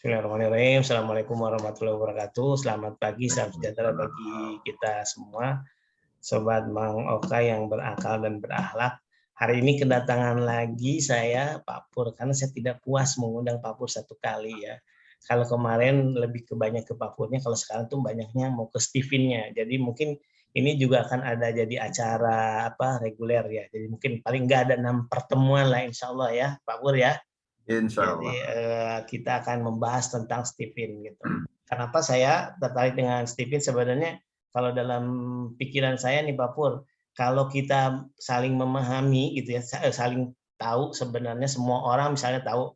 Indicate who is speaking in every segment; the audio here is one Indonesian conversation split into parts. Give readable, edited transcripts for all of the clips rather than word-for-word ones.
Speaker 1: Bismillahirrahmanirrahim. Assalamualaikum warahmatullahi wabarakatuh. Selamat pagi, salam sejahtera bagi kita semua. Sobat Mang Oka yang berakal dan berakhlak. Hari ini kedatangan lagi saya, Pak Pur, karena saya tidak puas mengundang Pak Pur satu kali ya. Kalau kemarin lebih banyak ke Pak Purnya, kalau sekarang tuh banyaknya mau ke Stevennya. Jadi mungkin ini juga akan ada jadi acara reguler ya. Jadi mungkin paling nggak ada 6 pertemuan lah insya Allah ya, Pak Pur ya.
Speaker 2: Insya
Speaker 1: Jadi
Speaker 2: Allah.
Speaker 1: kita akan membahas tentang Stephen gitu. Kenapa saya tertarik dengan Stephen? Sebenarnya kalau dalam pikiran saya nih Pak Pur, kalau kita saling memahami gitu ya, saling tahu sebenarnya semua orang misalnya tahu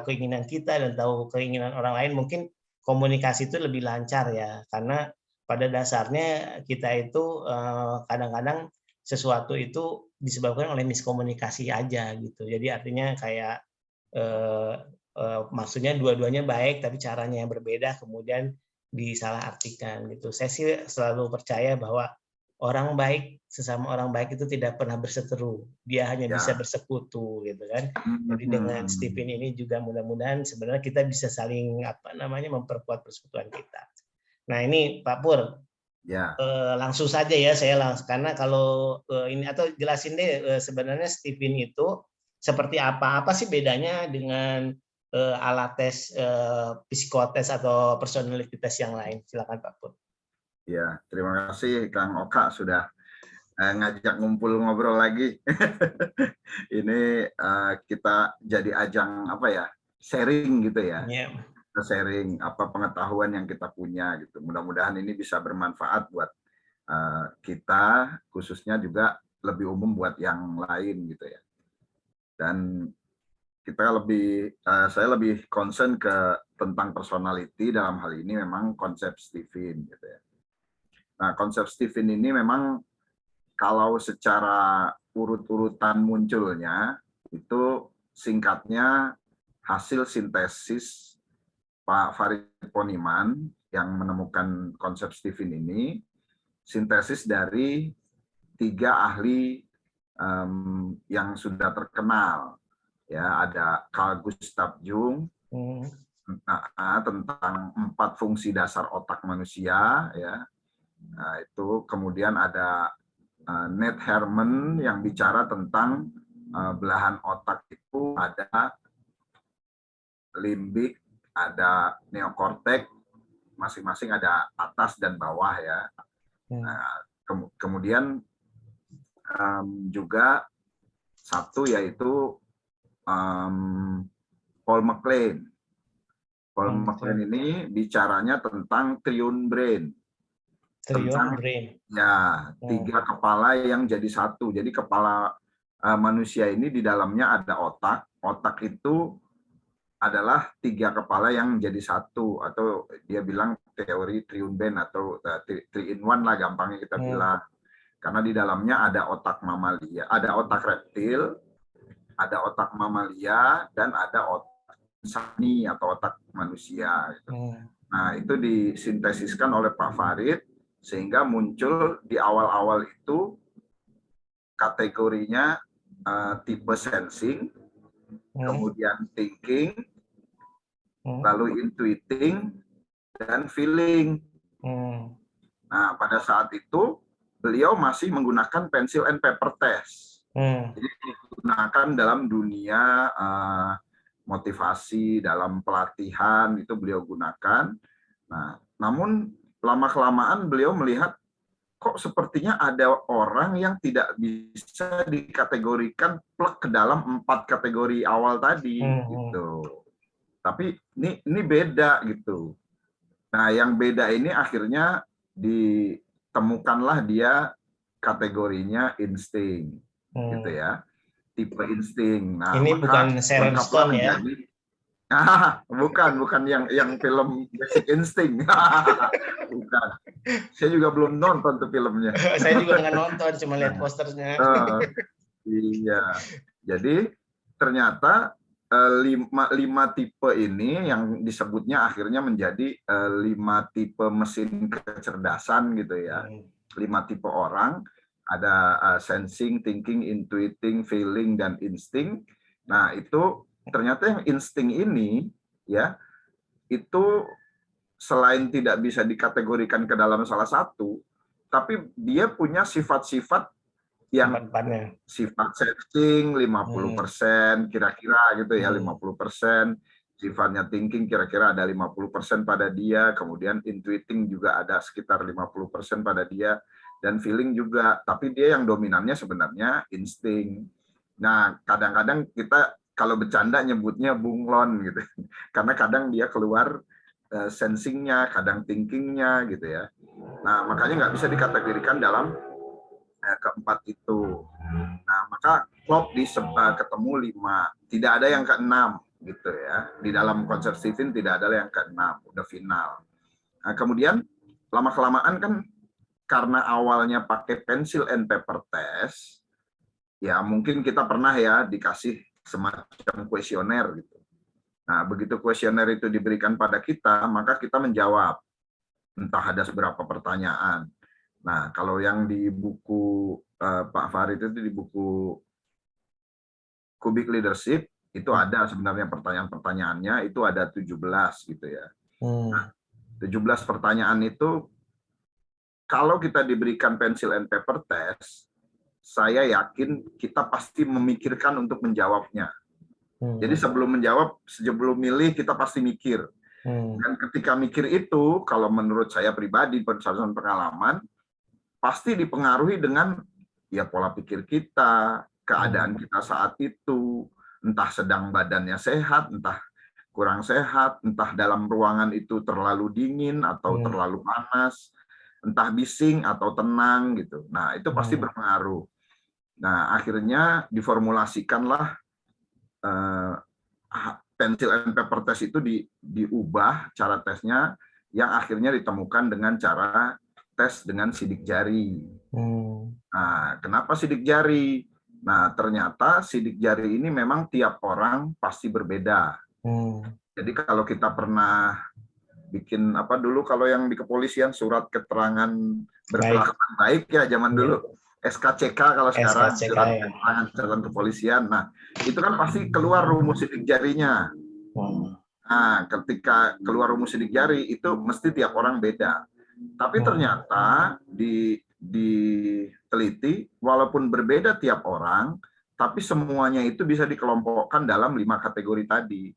Speaker 1: keinginan kita dan tahu keinginan orang lain, mungkin komunikasi itu lebih lancar ya. Karena pada dasarnya kita itu kadang-kadang sesuatu itu disebabkan oleh miskomunikasi aja gitu. Jadi artinya kayak maksudnya dua-duanya baik tapi caranya yang berbeda kemudian disalahartikan gitu. Saya sih selalu percaya bahwa orang baik, sesama orang baik itu tidak pernah berseteru. Dia hanya bisa bersekutu gitu kan. Jadi dengan Stephen ini juga mudah-mudahan sebenarnya kita bisa saling memperkuat persekutuan kita. Nah, ini Pak Pur, langsung saja ya karena kalau ini atau jelasin deh sebenarnya Stephen itu seperti apa sih bedanya dengan alat tes psikotes atau personality test yang lain. Silakan Pak Pur.
Speaker 2: Ya, terima kasih Kang Oka sudah ngajak ngumpul ngobrol lagi. Ini kita jadi ajang sharing gitu ya.
Speaker 1: Yeah.
Speaker 2: Sharing pengetahuan yang kita punya gitu. Mudah-mudahan ini bisa bermanfaat buat kita, khususnya juga lebih umum buat yang lain gitu ya. Dan saya lebih concern ke tentang personality, dalam hal ini memang konsep Stephen gitu ya. Nah, konsep Stephen ini memang kalau secara urut-urutan munculnya itu singkatnya hasil sintesis Pak Farid Poniman yang menemukan konsep Stephen ini, sintesis dari 3 ahli yang sudah terkenal. Ya, ada Carl Gustav Jung tentang 4 fungsi dasar otak manusia, ya. Nah, itu kemudian ada Ned Herman yang bicara tentang belahan otak itu ada limbik, ada neokortek, masing-masing ada atas dan bawah ya. Nah, kemudian juga satu yaitu Paul MacLean. Paul MacLean ini bicaranya tentang triune brain. Tentang ya 3 kepala yang jadi satu. Jadi kepala manusia ini di dalamnya ada otak. Otak itu adalah 3 kepala yang jadi satu, atau dia bilang teori triune brain atau 3 in 1 lah gampangnya kita bilang. Karena di dalamnya ada otak mamalia, ada otak reptil, ada otak mamalia, dan ada otak insani atau otak manusia. Nah, itu disintesiskan oleh Pak Farid sehingga muncul di awal-awal itu kategorinya tipe sensing, kemudian thinking, lalu intuiting, dan feeling. Nah, pada saat itu beliau masih menggunakan pencil and paper test. Jadi digunakan dalam dunia motivasi, dalam pelatihan itu beliau gunakan. Nah, namun lama-kelamaan beliau melihat kok sepertinya ada orang yang tidak bisa dikategorikan plek ke dalam 4 kategori awal tadi gitu. Tapi ini beda gitu. Nah, yang beda ini akhirnya ditemukanlah dia kategorinya insting gitu ya. Tipe insting. Nah,
Speaker 1: ini bukan Sharon Stone ya?
Speaker 2: Bukan yang film Basic Instinct. Bukan. Saya juga belum nonton tuh filmnya.
Speaker 1: Saya juga nggak nonton, cuma lihat posternya.
Speaker 2: Iya. Jadi ternyata 5 tipe ini yang disebutnya akhirnya menjadi 5 tipe mesin kecerdasan gitu ya. 5 tipe orang, ada sensing, thinking, intuiting, feeling, dan instinct. Nah, itu ternyata yang insting ini ya itu selain tidak bisa dikategorikan ke dalam salah satu, tapi dia punya sifat-sifat yang sifat sensing 50% kira-kira gitu ya, 50%, sifatnya thinking kira-kira ada 50% pada dia, kemudian intuiting juga ada sekitar 50% pada dia, dan feeling juga, tapi dia yang dominannya sebenarnya insting. Nah, kadang-kadang kita kalau bercanda nyebutnya bunglon gitu, karena kadang dia keluar sensingnya, kadang thinkingnya gitu ya. Nah, makanya nggak bisa dikategorikan dalam keempat itu. Nah, maka Klopp ketemu 5, tidak ada yang keenam gitu ya. Di dalam konsep Stephen tidak ada yang keenam, udah final. Nah, kemudian lama-kelamaan kan karena awalnya pakai pencil and paper test, ya mungkin kita pernah ya dikasih semacam kuesioner gitu. Nah, begitu kuesioner itu diberikan pada kita, maka kita menjawab. Entah ada seberapa pertanyaan. Nah, kalau yang di buku Pak Farid itu di buku Cubic Leadership, itu ada sebenarnya pertanyaan-pertanyaannya, itu ada 17 gitu ya. Nah, 17 pertanyaan itu, kalau kita diberikan pencil and paper test, saya yakin kita pasti memikirkan untuk menjawabnya. Jadi sebelum menjawab, sebelum milih, kita pasti mikir. Dan ketika mikir itu, kalau menurut saya pribadi, berdasarkan pengalaman, pasti dipengaruhi dengan ya pola pikir kita, keadaan kita saat itu, entah sedang badannya sehat, entah kurang sehat, entah dalam ruangan itu terlalu dingin atau terlalu panas, entah bising atau tenang gitu. Nah, itu pasti berpengaruh. Nah, akhirnya diformulasikanlah pencil and paper test itu diubah cara tesnya, yang akhirnya ditemukan dengan cara tes dengan sidik jari. Nah, kenapa sidik jari? Nah, ternyata sidik jari ini memang tiap orang pasti berbeda. Jadi kalau kita pernah bikin apa dulu, kalau yang di kepolisian surat keterangan berkelakuan baik ya zaman dulu, SKCK kalau sekarang surat keterangan calon kepolisian. Nah, itu kan pasti keluar rumus sidik jarinya. Nah, ketika keluar rumus sidik jari itu mesti tiap orang beda. Tapi ternyata diteliti, walaupun berbeda tiap orang, tapi semuanya itu bisa dikelompokkan dalam 5 kategori tadi.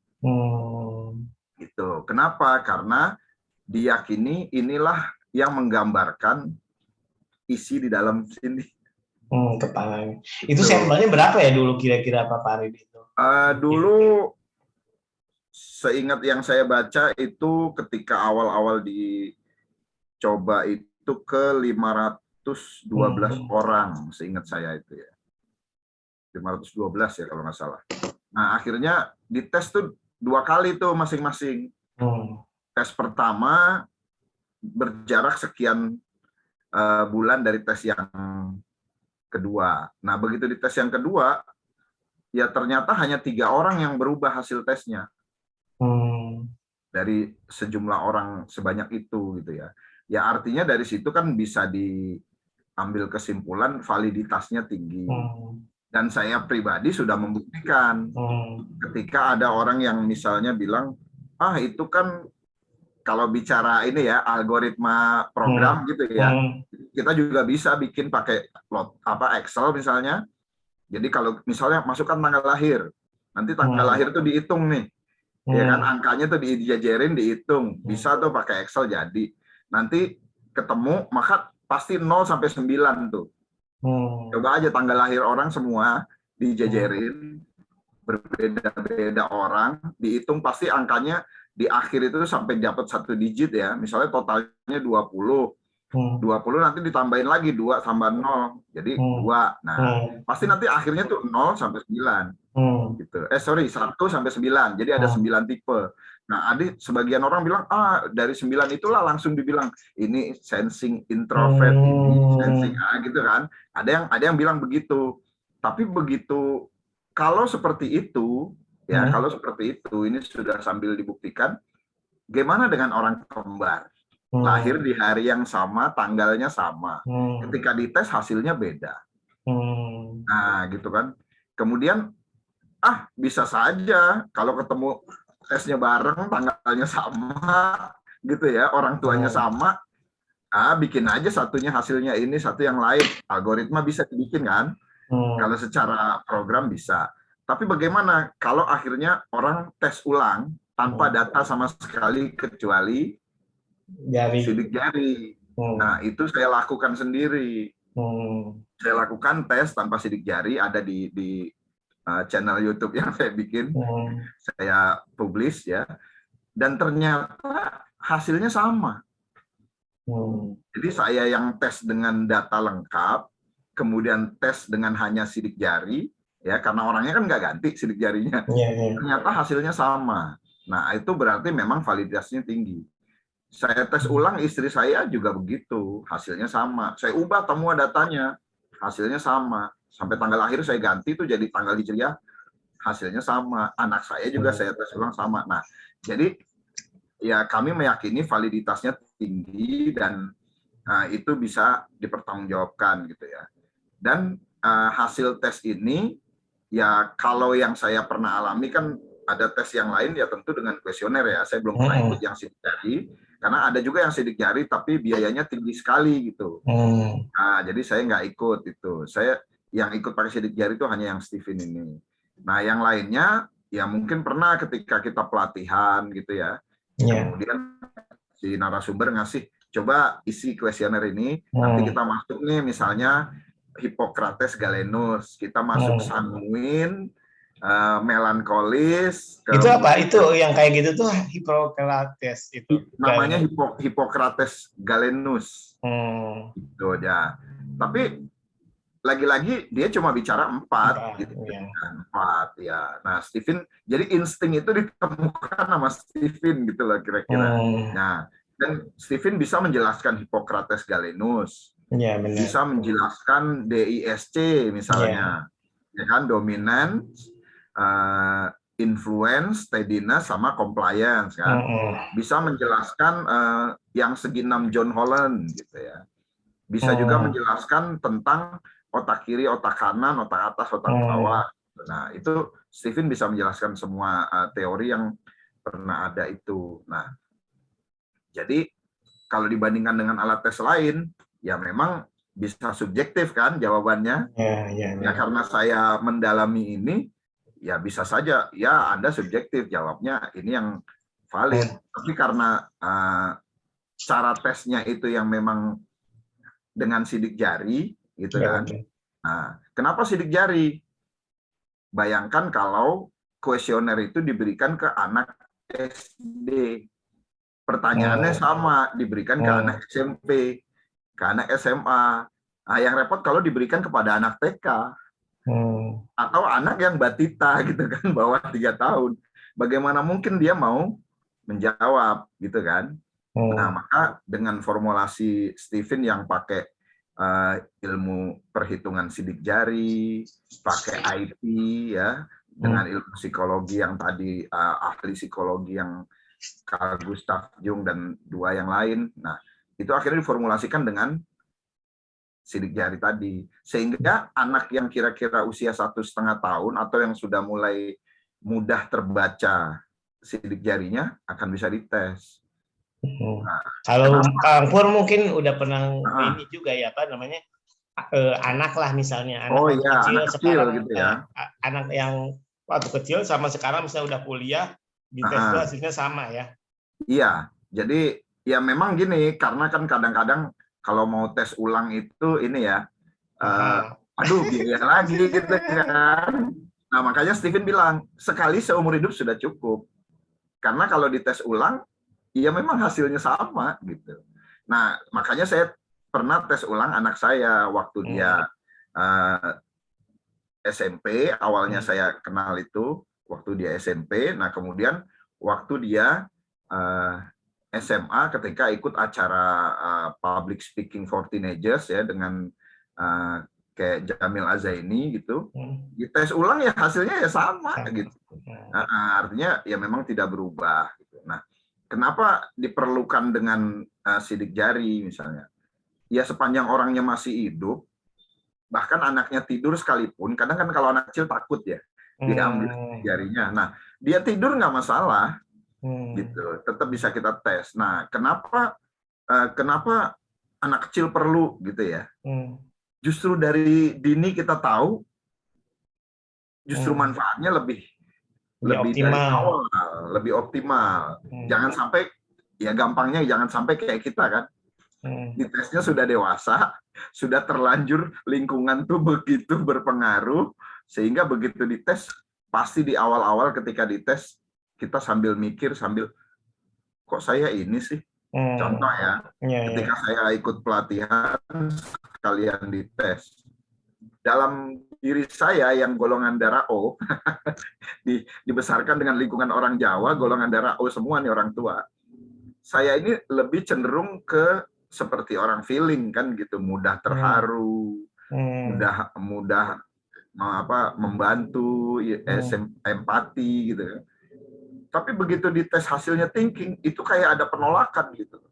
Speaker 2: Gitu. Kenapa? Karena diyakini inilah yang menggambarkan isi di dalam sini.
Speaker 1: Kepala. Itu sampelnya berapa ya dulu kira-kira Pak Farid itu?
Speaker 2: Dulu seingat yang saya baca itu ketika awal-awal dicoba itu ke 512 orang, seingat saya itu ya. 512 ya kalau nggak salah. Nah, akhirnya dites tuh 2 kali tuh masing-masing. Tes pertama berjarak sekian bulan dari tes yang kedua. Nah, begitu di tes yang kedua, ya ternyata hanya 3 orang yang berubah hasil tesnya. Dari sejumlah orang sebanyak itu gitu ya. Ya artinya dari situ kan bisa diambil kesimpulan validitasnya tinggi. Dan saya pribadi sudah membuktikan ketika ada orang yang misalnya bilang, itu kan kalau bicara ini ya algoritma program gitu ya, kita juga bisa bikin pakai Excel misalnya. Jadi kalau misalnya masukkan tanggal lahir, nanti tanggal lahir itu dihitung nih, ya kan, angkanya tuh dijajarin, dihitung, bisa tuh pakai Excel jadi. Nanti ketemu maka pasti 0 sampai 9 tuh. Coba aja tanggal lahir orang semua dijajarin, berbeda-beda orang, dihitung pasti angkanya di akhir itu sampai dapat 1 digit ya. Misalnya totalnya 20. 20 nanti ditambahin lagi 2 tambah 0. Jadi 2. Nah, pasti nanti akhirnya tuh 0 sampai 9. Gitu. 1 sampai 9. Jadi ada 9 tipe. Nah, sebagian orang bilang, dari 9 itulah langsung dibilang ini sensing introvert, ini sensing gitu kan. Ada yang bilang begitu. Tapi begitu kalau seperti itu, ya kalau seperti itu, ini sudah sambil dibuktikan. Gimana dengan orang kembar? Lahir di hari yang sama, tanggalnya sama. Ketika dites hasilnya beda. Nah, gitu kan. Kemudian bisa saja kalau ketemu tesnya bareng, tanggalnya sama, gitu ya, orang tuanya sama, bikin aja satunya hasilnya ini, satu yang lain. Algoritma bisa dibikin kan? Kalau secara program bisa. Tapi bagaimana kalau akhirnya orang tes ulang tanpa data sama sekali kecuali sidik jari? Nah, itu saya lakukan sendiri. Saya lakukan tes tanpa sidik jari, ada di channel YouTube yang saya bikin, saya publish ya, dan ternyata hasilnya sama. Jadi saya yang tes dengan data lengkap, kemudian tes dengan hanya sidik jari, ya karena orangnya kan nggak ganti sidik jarinya, ternyata hasilnya sama. Nah itu berarti memang validitasnya tinggi. Saya tes ulang istri saya juga begitu, hasilnya sama. Saya ubah semua datanya, hasilnya sama. Sampai tanggal akhir saya ganti tuh jadi tanggal hijriah, hasilnya sama. Anak saya juga saya tes ulang sama. Nah, jadi ya kami meyakini validitasnya tinggi dan itu bisa dipertanggungjawabkan gitu ya. Dan hasil tes ini ya kalau yang saya pernah alami kan ada tes yang lain ya tentu dengan kuesioner ya. Saya belum pernah ikut yang sidik jari karena ada juga yang sidik jari tapi biayanya tinggi sekali gitu. Nah, jadi saya nggak ikut itu. Saya yang ikut pakai sidik jari itu hanya yang Steven ini. Nah, yang lainnya ya mungkin pernah ketika kita pelatihan gitu ya. Kemudian si narasumber ngasih coba isi kuesioner ini, nanti kita masuk nih misalnya Hippocrates Galenus, kita masuk sanguin, melankolis.
Speaker 1: Itu apa? Itu yang kayak gitu tuh Hippocrates itu.
Speaker 2: Namanya Hippocrates Galenus. Gitu ya. Tapi lagi-lagi dia cuma bicara 4 gitu. Ya. 4 ya. Nah, Steven jadi insting itu ditemukan sama Steven gitu loh kira-kira. Nah, dan Steven bisa menjelaskan Hippocrates Galenus. Ya, bisa menjelaskan DISC misalnya. Ya kan, dominan, influence, steadiness sama compliance kan. Bisa menjelaskan yang segi 6 John Holland gitu ya. Bisa juga menjelaskan tentang otak kiri, otak kanan, otak atas, otak bawah. Nah, itu Steven bisa menjelaskan semua teori yang pernah ada itu. Nah, jadi kalau dibandingkan dengan alat tes lain, ya memang bisa subjektif kan jawabannya. Ya karena saya mendalami ini, ya bisa saja, ya Anda subjektif jawabnya ini yang valid. Tapi karena cara tesnya itu yang memang dengan sidik jari, gitu kan. Nah, kenapa sidik jari? Bayangkan kalau kuesioner itu diberikan ke anak SD. Pertanyaannya sama, diberikan ke anak SMP, ke anak SMA. Nah, yang repot kalau diberikan kepada anak TK. Atau anak yang batita, gitu kan, bawah 3 tahun. Bagaimana mungkin dia mau menjawab, gitu kan. Nah, maka dengan formulasi Steven yang pakai ilmu perhitungan sidik jari, pakai IT ya, dengan ilmu psikologi yang tadi ahli psikologi yang Carl Gustav Jung dan 2 yang lain. Nah, itu akhirnya diformulasikan dengan sidik jari tadi. Sehingga anak yang kira-kira usia 1,5 tahun atau yang sudah mulai mudah terbaca sidik jarinya akan bisa dites.
Speaker 1: Nah, kalau Kang Pur mungkin udah pernah ini juga ya, apa namanya, anak lah misalnya, anak waktu kecil
Speaker 2: anak
Speaker 1: sekarang
Speaker 2: gitu ya.
Speaker 1: anak yang waktu kecil sama sekarang misalnya udah kuliah, di tes itu hasilnya sama ya?
Speaker 2: Iya, jadi ya memang gini, karena kan kadang-kadang kalau mau tes ulang itu ini ya, aduh biaya lagi gitu kan. Nah makanya Steven bilang, sekali seumur hidup sudah cukup. Karena kalau dites ulang, ya memang hasilnya sama gitu. Nah, makanya saya pernah tes ulang anak saya waktu dia SMP, awalnya saya kenal itu waktu dia SMP. Nah, kemudian waktu dia SMA ketika ikut acara public speaking for teenagers ya dengan kayak Jamil Azaini gitu. Dites ulang ya hasilnya ya sama gitu. Nah, artinya ya memang tidak berubah gitu. Nah, kenapa diperlukan dengan sidik jari misalnya? Ya sepanjang orangnya masih hidup, bahkan anaknya tidur sekalipun, kadang kan kalau anak kecil takut ya, diambil jarinya. Nah, dia tidur nggak masalah, gitu. Tetap bisa kita tes. Nah, kenapa anak kecil perlu gitu ya? Justru dari dini kita tahu, justru manfaatnya lebih dari awal, lebih optimal. Jangan sampai, ya gampangnya jangan sampai kayak kita kan. Di tesnya sudah dewasa, sudah terlanjur lingkungan tuh begitu berpengaruh, sehingga begitu dites, pasti di awal-awal ketika dites, kita sambil mikir, kok saya ini sih? Contoh ya, ketika saya ikut pelatihan, kalian dites. Dalam diri saya yang golongan darah O, dibesarkan dengan lingkungan orang Jawa, golongan darah O semua nih orang tua. Saya ini lebih cenderung ke seperti orang feeling kan gitu, mudah terharu, mudah membantu, empati gitu. Tapi begitu dites hasilnya thinking, itu kayak ada penolakan gitu.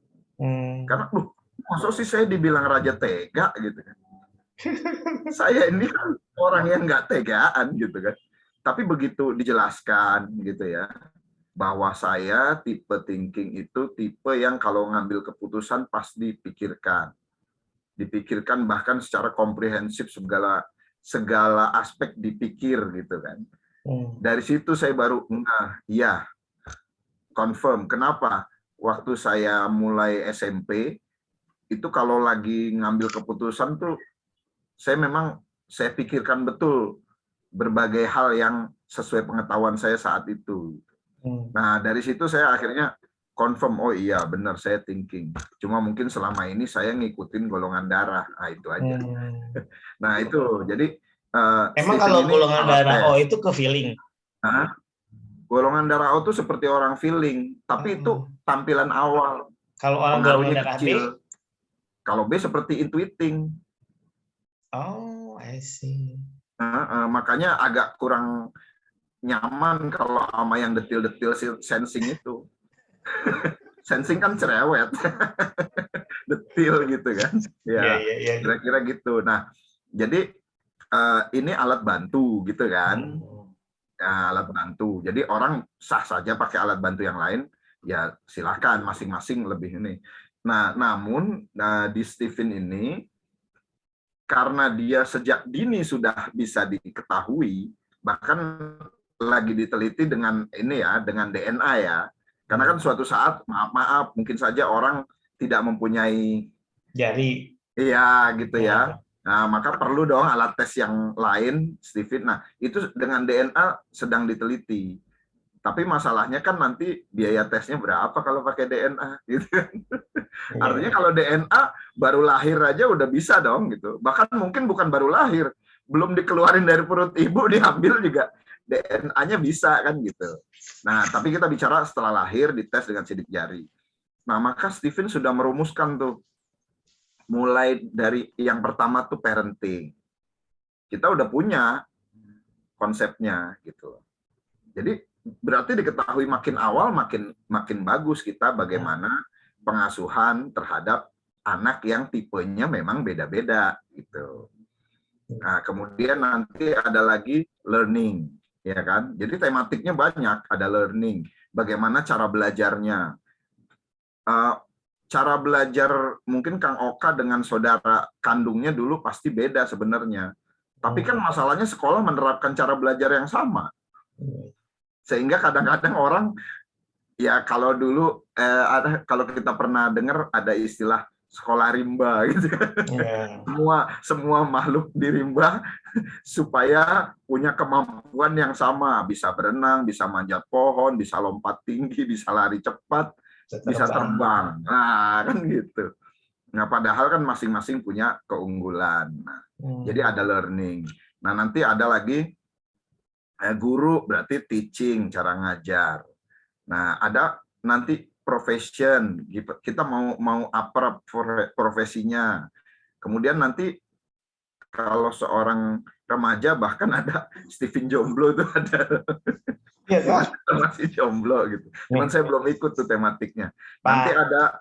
Speaker 2: Karena maksud sih saya dibilang raja tega gitu kan. Saya ini kan orang yang nggak tegaan gitu kan. Tapi begitu dijelaskan gitu ya, bahwa saya tipe thinking itu tipe yang kalau ngambil keputusan pasti dipikirkan bahkan secara komprehensif, segala aspek dipikir gitu kan. Dari situ saya baru iya, confirm. Kenapa? Waktu saya mulai SMP itu kalau lagi ngambil keputusan tuh saya pikirkan betul berbagai hal yang sesuai pengetahuan saya saat itu. Nah, dari situ saya akhirnya confirm, oh iya benar saya thinking. Cuma mungkin selama ini saya ngikutin golongan darah. Nah, itu aja. Nah, itu. Jadi
Speaker 1: emang kalau golongan darah O itu ke feeling?
Speaker 2: Golongan darah O itu seperti orang feeling, tapi itu tampilan awal.
Speaker 1: Kalau orang golongan darah
Speaker 2: kecil. B? Kalau B seperti intuiting.
Speaker 1: Oh, I see.
Speaker 2: Makanya agak kurang nyaman kalau sama yang detil-detil sensing itu. Sensing kan cerewet. Detil gitu kan. Ya, kira-kira gitu. Nah, jadi ini alat bantu gitu kan. Ya, alat bantu. Jadi orang sah saja pakai alat bantu yang lain, ya silakan masing-masing lebih ini. Nah, namun di Stephen ini karena dia sejak dini sudah bisa diketahui, bahkan lagi diteliti dengan ini ya, dengan DNA ya. Karena kan suatu saat, maaf, mungkin saja orang tidak mempunyai
Speaker 1: jari.
Speaker 2: Iya, gitu ya. Nah, maka perlu dong alat tes yang lain, Stephen. Nah, itu dengan DNA sedang diteliti. Tapi masalahnya kan nanti biaya tesnya berapa kalau pakai DNA, gitu. Artinya kalau DNA baru lahir aja udah bisa dong, gitu. Bahkan mungkin bukan baru lahir, belum dikeluarin dari perut ibu, diambil juga DNA-nya bisa kan gitu. Nah, tapi kita bicara setelah lahir dites dengan sidik jari. Nah, maka Stephen sudah merumuskan tuh, mulai dari yang pertama tuh parenting. Kita udah punya konsepnya gitu. Jadi berarti diketahui makin awal makin bagus kita bagaimana pengasuhan terhadap anak yang tipenya memang beda-beda gitu. Nah, kemudian nanti ada lagi learning, ya kan? Jadi tematiknya banyak, ada learning, bagaimana cara belajarnya. Cara belajar mungkin Kang Oka dengan saudara kandungnya dulu pasti beda sebenarnya. Tapi kan masalahnya sekolah menerapkan cara belajar yang sama. Sehingga kadang-kadang orang, ya kalau dulu, kalau kita pernah dengar ada istilah sekolah rimba gitu. Semua makhluk di rimba supaya punya kemampuan yang sama. Bisa berenang, bisa manjat pohon, bisa lompat tinggi, bisa lari cepat, bisa terbang. Nah, kan gitu. Nah, padahal kan masing-masing punya keunggulan. Nah, jadi ada learning. Nah, nanti ada lagi guru, berarti teaching, cara ngajar. Nah, ada nanti profession. Kita mau apa profesinya. Kemudian nanti kalau seorang remaja bahkan ada Stephen Jomblo itu ada. Iya, masih jomblo gitu. Cuman saya belum ikut tuh tematiknya. Nanti ada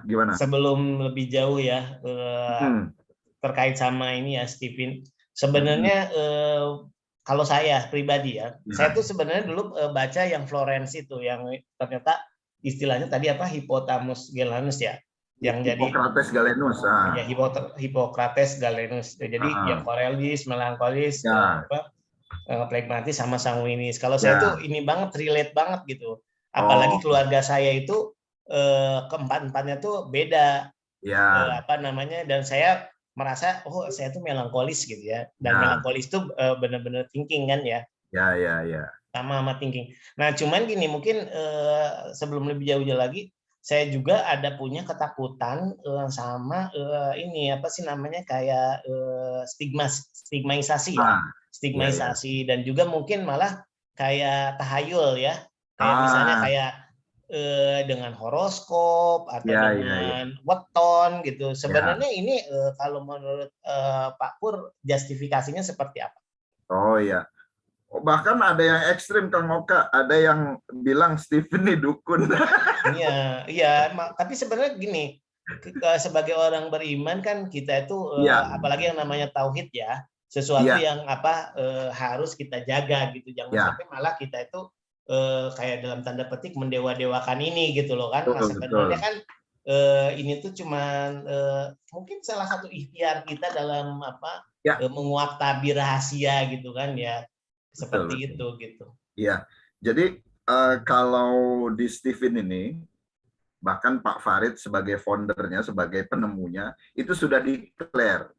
Speaker 2: gimana?
Speaker 1: Sebelum lebih jauh ya terkait sama ini ya Stephen. Sebenarnya kalau saya pribadi ya, saya tuh sebenarnya dulu baca yang Florence itu, yang ternyata istilahnya tadi apa, Hippotamus Galenus ya, yang
Speaker 2: Hippocrates Galenus.
Speaker 1: Ya, Hippocrates Galenus. Jadi yang korelis, melankolis, pragmatis sama sanguinis. Kalau saya tuh ini banget, relate banget gitu. Apalagi keluarga saya itu keempat-empatnya tuh beda. Dan saya merasa saya tuh melankolis gitu ya. Dan melankolis tuh benar-benar thinking kan ya. Sama thinking. Nah, cuman gini, mungkin sebelum lebih jauh lagi, saya juga ada punya ketakutan sama ini apa sih namanya, kayak stigmatisasi ya. Stigmatisasi dan juga mungkin malah kayak tahayul ya. Kayak misalnya kayak dengan horoskop atau dengan weton gitu. Sebenarnya ini kalau menurut Pak Pur justifikasinya seperti apa?
Speaker 2: Oh iya. Bahkan ada yang ekstrim, Kang Oka, ada yang bilang Stephen ini dukun.
Speaker 1: Iya, tapi sebenarnya gini, sebagai orang beriman kan kita itu apalagi yang namanya tauhid ya, sesuatu yang harus kita jaga gitu, jangan sampai malah kita itu kayak dalam tanda petik mendewa-dewakan ini gitu loh kan. Nah, sebenarnya kan ini tuh cuman mungkin salah satu ikhtiar kita dalam menguak tabir rahasia gitu kan ya. Seperti itu gitu.
Speaker 2: Iya. Jadi kalau di Stephen ini, bahkan Pak Farid sebagai foundernya, sebagai penemunya, itu sudah declare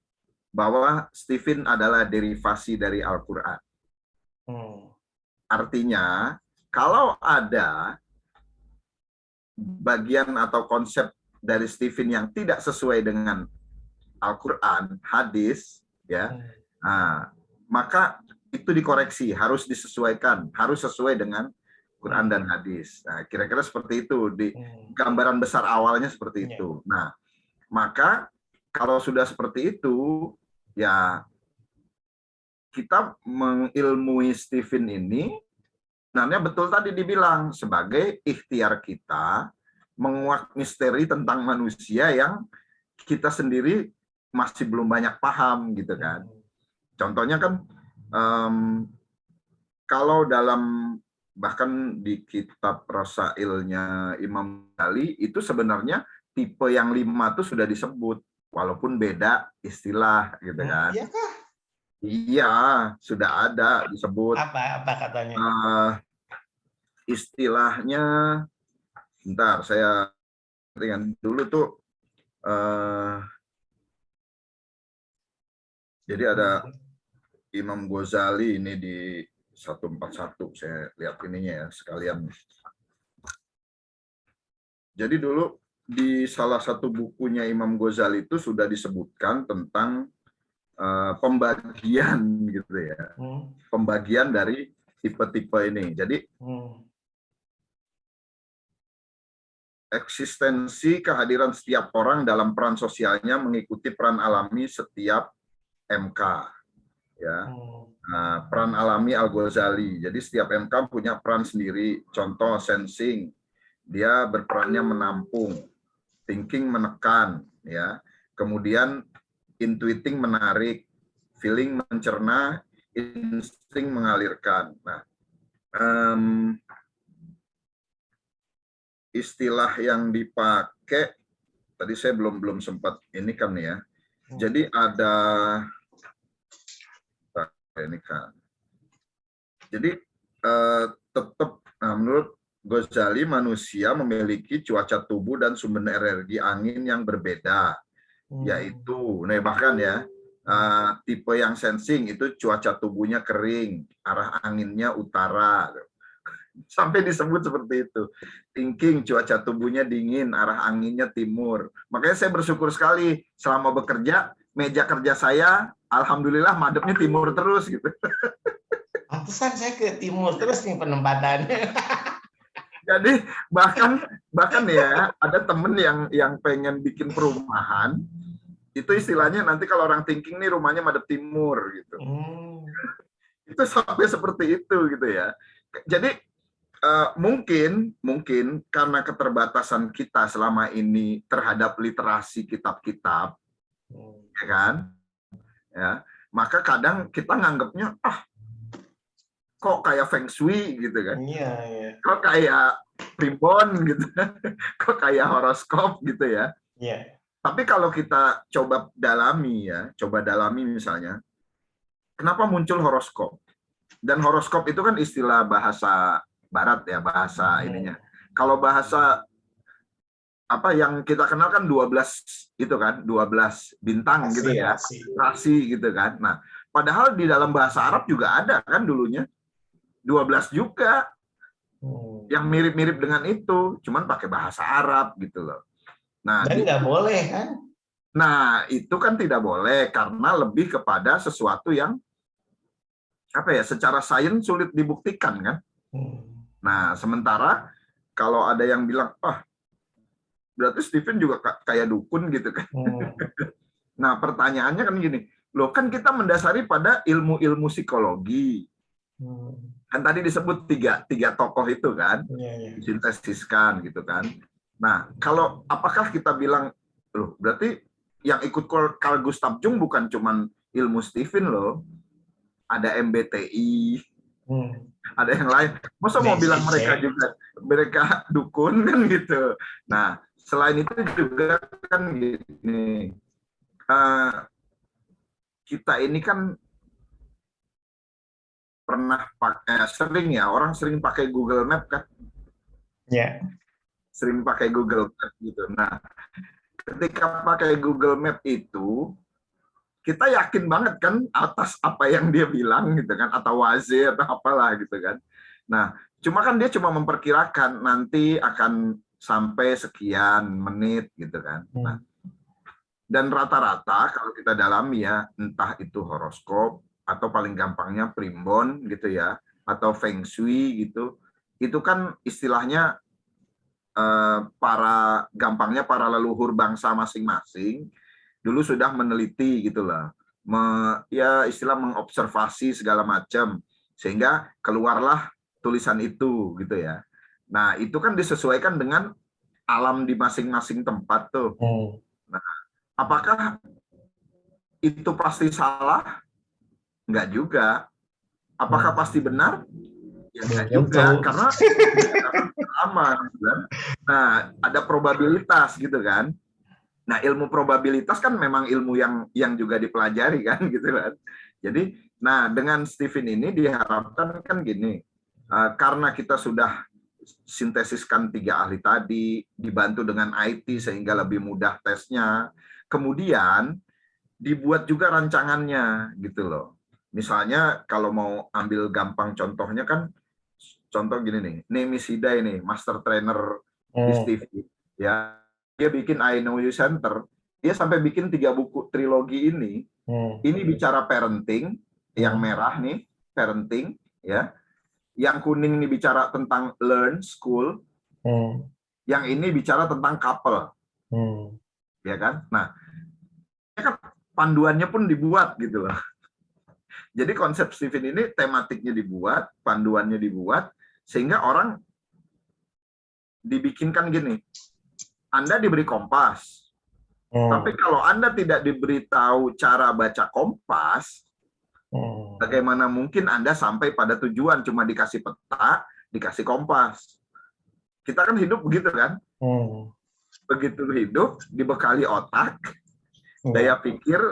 Speaker 2: bahwa Stephen adalah derivasi dari Al-Quran. Artinya, kalau ada bagian atau konsep dari Stephen yang tidak sesuai dengan Al-Quran, hadis, ya, maka itu dikoreksi, harus disesuaikan, harus sesuai dengan Quran dan hadis. Nah, kira-kira seperti itu, di gambaran besar awalnya seperti itu. Nah, maka kalau sudah seperti itu, ya kita mengilmui Stephen ini, sebenarnya betul tadi dibilang, sebagai ikhtiar kita menguak misteri tentang manusia yang kita sendiri masih belum banyak paham, gitu kan. Contohnya kan, kalau dalam bahkan di kitab Rasailnya Imam Ghazali itu sebenarnya tipe yang 5 itu sudah disebut, walaupun beda istilah gitu kan.
Speaker 1: Iya kah?
Speaker 2: Iya, sudah ada disebut.
Speaker 1: Apa katanya?
Speaker 2: Istilahnya, bentar saya ingat dulu tuh. Jadi ada Imam Ghazali ini di 141, saya lihat ininya ya sekalian. Jadi dulu di salah satu bukunya Imam Ghazali itu sudah disebutkan tentang pembagian gitu ya. Pembagian dari tipe-tipe ini. Jadi eksistensi kehadiran setiap orang dalam peran sosialnya mengikuti peran alami setiap MK. Ya. Nah, peran alami Al-Ghazali. Jadi setiap MK punya peran sendiri. Contoh sensing, dia berperannya menampung, thinking menekan, ya. Kemudian intuiting menarik, feeling mencerna, insting mengalirkan. Nah, istilah yang dipakai tadi saya belum sempat ini kan ya. Jadi ada ini kan. Jadi tetap menurut Ghazali manusia memiliki cuaca tubuh dan sumber energi angin yang berbeda, yaitu bahkan ya tipe yang sensing itu cuaca tubuhnya kering, arah anginnya utara, sampai disebut seperti itu. Thinking cuaca tubuhnya dingin, arah anginnya timur. Makanya saya bersyukur sekali selama bekerja, meja kerja saya alhamdulillah madepnya timur terus gitu.
Speaker 1: Pantesan saya ke timur terus nih penempatannya.
Speaker 2: Jadi bahkan ya ada temen yang pengen bikin perumahan, itu istilahnya nanti kalau orang thinking nih rumahnya madep timur gitu. Itu sampai seperti itu gitu ya. Jadi mungkin karena keterbatasan kita selama ini terhadap literasi kitab-kitab, ya kan, ya, maka kadang kita nganggapnya kok kayak feng shui gitu kan.
Speaker 1: Iya, iya.
Speaker 2: Kok kayak primbon gitu. Kok kayak horoskop gitu ya.
Speaker 1: Iya.
Speaker 2: Tapi kalau kita coba dalami misalnya, kenapa muncul horoskop? Dan horoskop itu kan istilah bahasa barat ya, bahasa ininya. Kalau bahasa apa yang kita kenal kan 12 itu kan, 12 bintang gitu ya. Rasi gitu kan. Nah, padahal di dalam bahasa Arab juga ada kan dulunya. 12 juga yang mirip-mirip dengan itu, cuman pakai bahasa Arab gitu loh. Nah,
Speaker 1: dan nggak boleh kan?
Speaker 2: Nah, itu kan tidak boleh karena lebih kepada sesuatu yang apa ya, secara sains sulit dibuktikan kan. Nah, sementara kalau ada yang bilang, berarti Stephen juga kayak dukun gitu kan. Nah, pertanyaannya kan gini, loh kan kita mendasari pada ilmu-ilmu psikologi. Kan tadi disebut tiga tokoh itu kan, disintesiskan gitu kan. Nah, kalau apakah kita bilang, loh berarti yang ikut Carl Gustav Jung bukan cuman ilmu Stephen loh, ada MBTI, ada yang lain. Masa mau bilang mereka dukun kan gitu. Nah, selain itu juga kan gini, kita ini kan pernah sering ya, orang sering pakai Google Map kan?
Speaker 1: Ya.
Speaker 2: Sering pakai Google Map gitu. Nah, ketika pakai Google Map itu, kita yakin banget kan atas apa yang dia bilang gitu kan, atau waze atau apalah gitu kan. Nah, cuma kan dia cuma memperkirakan nanti akan sampai sekian menit gitu kan. Nah, dan rata-rata kalau kita dalami ya, entah itu horoskop atau paling gampangnya primbon gitu ya, atau feng shui gitu, itu kan istilahnya gampangnya para leluhur bangsa masing-masing dulu sudah meneliti gitulah, ya istilah mengobservasi segala macam sehingga keluarlah tulisan itu gitu ya. Nah, itu kan disesuaikan dengan alam di masing-masing tempat tuh. Nah, apakah itu pasti salah? Enggak juga. Apakah pasti benar? Ya enggak juga, karena sama kan. Nah, ada probabilitas gitu kan. Nah, ilmu probabilitas kan memang ilmu yang juga dipelajari kan gitu kan. Jadi, nah dengan Stephen ini diharapkan kan gini, karena kita sudah sintesiskan 3 ahli tadi, dibantu dengan IT sehingga lebih mudah tesnya, kemudian dibuat juga rancangannya gitu loh. Misalnya kalau mau ambil gampang contohnya kan, contoh gini nih, Nemisida ini, master trainer di Stephen, ya. Dia bikin I Know You Center, dia sampai bikin 3 buku trilogi ini. Ini bicara parenting, yang merah nih parenting, ya. Yang kuning ini bicara tentang learn school, yang ini bicara tentang couple, ya kan. Nah, kan panduannya pun dibuat gitu loh. Jadi konsep Stephen ini tematiknya dibuat, panduannya dibuat, sehingga orang dibikinkan gini. Anda diberi kompas, tapi kalau Anda tidak diberitahu cara baca kompas, bagaimana mungkin Anda sampai pada tujuan? Cuma dikasih peta, dikasih kompas. Kita kan hidup begitu kan? Begitu hidup, dibekali otak, daya pikir,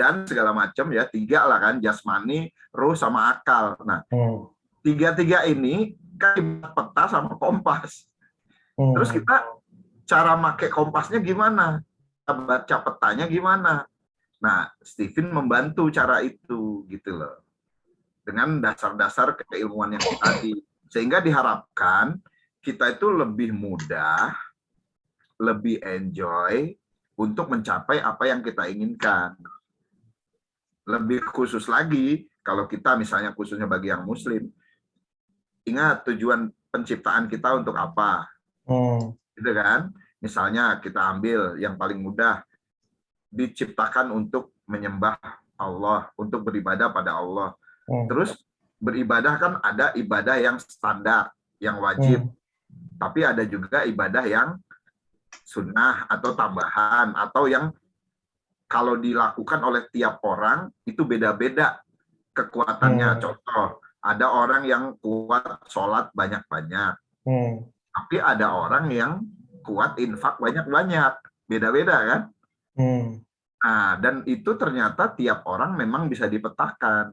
Speaker 2: dan segala macam ya, 3 lah kan, jasmani, ruh, sama akal. Nah, 3 ini kan peta sama kompas. Terus kita cara pakai kompasnya gimana? Baca petanya gimana? Nah, Stephen membantu cara itu gitu loh. Dengan dasar-dasar keilmuan yang tadi. Sehingga diharapkan kita itu lebih mudah, lebih enjoy untuk mencapai apa yang kita inginkan. Lebih khusus lagi, kalau kita misalnya khususnya bagi yang muslim, ingat tujuan penciptaan kita untuk apa? Gitu kan? Misalnya kita ambil yang paling mudah, diciptakan untuk menyembah Allah, untuk beribadah pada Allah. Terus beribadah kan ada ibadah yang standar, yang wajib. Tapi ada juga ibadah yang sunnah atau tambahan, atau yang kalau dilakukan oleh tiap orang itu beda-beda kekuatannya. Contoh, Ada orang yang kuat sholat banyak-banyak. Tapi ada orang yang kuat infak banyak-banyak. Beda-beda kan? Nah, dan itu ternyata tiap orang memang bisa dipetakan.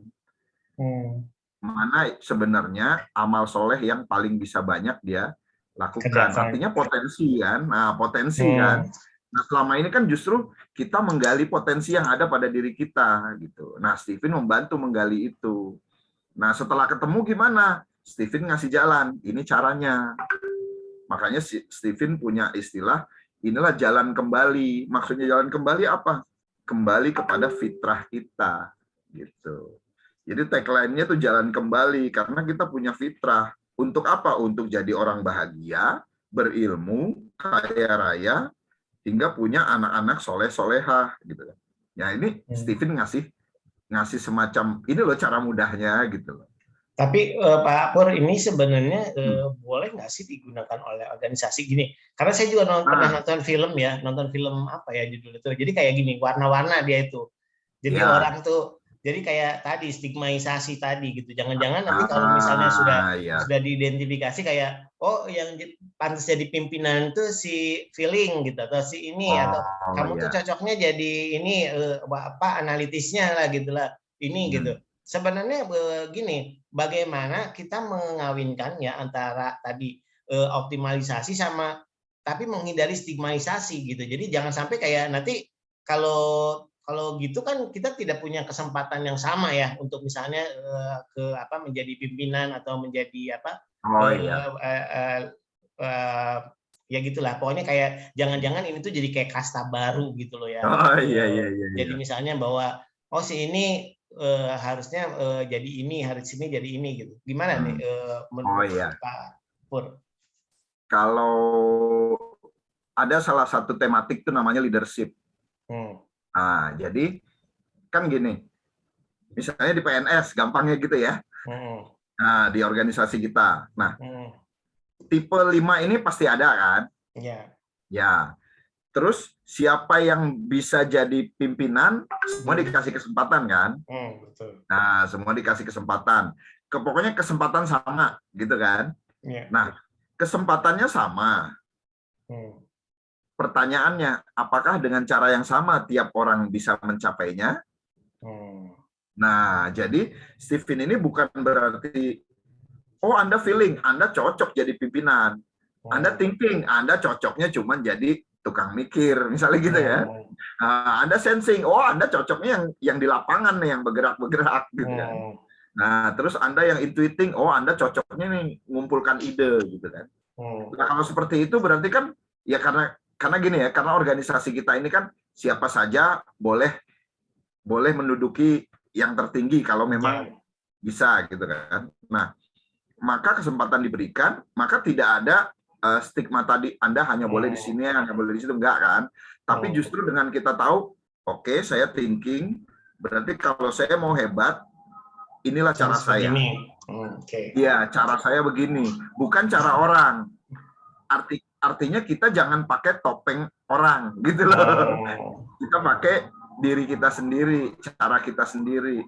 Speaker 2: Mana sebenarnya amal soleh yang paling bisa banyak dia lakukan. Artinya potensi kan. Nah, potensi kan. Nah, selama ini kan justru kita menggali potensi yang ada pada diri kita gitu. Nah, Stephen membantu menggali itu. Nah, setelah ketemu gimana? Stephen ngasih jalan, ini caranya. Makanya Stephen punya istilah, inilah jalan kembali. Maksudnya jalan kembali apa? Kembali kepada fitrah kita gitu. Jadi tagline-nya tuh jalan kembali karena kita punya fitrah. Untuk apa? Untuk jadi orang bahagia, berilmu, kaya raya, hingga punya anak-anak soleh-solehah gitu. Ya ini Stephen ngasih semacam ini loh cara mudahnya gitu loh.
Speaker 1: Tapi Pak Pur, ini sebenarnya boleh nggak sih digunakan oleh organisasi gini? Karena saya juga pernah nonton film ya, nonton film apa ya judul itu. Jadi kayak gini, warna-warna dia itu. Jadi orang tuh, jadi kayak tadi stigmaisasi tadi gitu. Jangan-jangan nanti kalau misalnya sudah diidentifikasi kayak, oh yang pantas jadi pimpinan itu si Feeling gitu, atau si ini, atau kamu tuh cocoknya jadi ini apa analitisnya lah gitulah, ini gitu. Sebenarnya begini, bagaimana kita mengawinkan ya antara tadi optimalisasi sama tapi menghindari stigmaisasi gitu. Jadi jangan sampai kayak nanti kalau gitu kan kita tidak punya kesempatan yang sama ya untuk misalnya menjadi pimpinan atau menjadi apa ya gitulah. Pokoknya kayak jangan-jangan ini tuh jadi kayak kasta baru gitu loh ya. Jadi misalnya bahwa oh si ini harusnya jadi ini, harus ini jadi ini gitu. Gimana nih menurut Pak Pur?
Speaker 2: Kalau ada salah satu tematik itu namanya leadership. Nah, jadi kan gini, misalnya di PNS, gampangnya gitu ya. Nah, di organisasi kita. Nah, tipe 5 ini pasti ada kan? Ya. Terus siapa yang bisa jadi pimpinan, semua dikasih kesempatan kan? Nah, semua dikasih kesempatan. Pokoknya kesempatan sama, gitu kan? Nah, kesempatannya sama. Pertanyaannya, apakah dengan cara yang sama tiap orang bisa mencapainya? Nah, jadi Stephen ini bukan berarti, oh Anda feeling, Anda cocok jadi pimpinan. Anda thinking, Anda cocoknya cuma jadi tukang mikir, misalnya gitu ya. Anda sensing, oh Anda cocoknya yang di lapangan nih, yang bergerak-bergerak gitu kan. Nah, terus Anda yang intuiting, oh Anda cocoknya nih ngumpulkan ide gitu kan. Nah, kalau seperti itu berarti kan ya karena gini ya, karena organisasi kita ini kan siapa saja boleh menduduki yang tertinggi kalau memang bisa gitu kan. Nah, maka kesempatan diberikan, maka tidak ada stigma tadi Anda hanya boleh di sini, hanya boleh di situ, enggak kan? Tapi justru dengan kita tahu, oke, saya thinking, berarti kalau saya mau hebat, inilah cara saya. Iya, cara saya begini, bukan cara orang. Artinya kita jangan pakai topeng orang, gitu loh. Kita pakai diri kita sendiri, cara kita sendiri.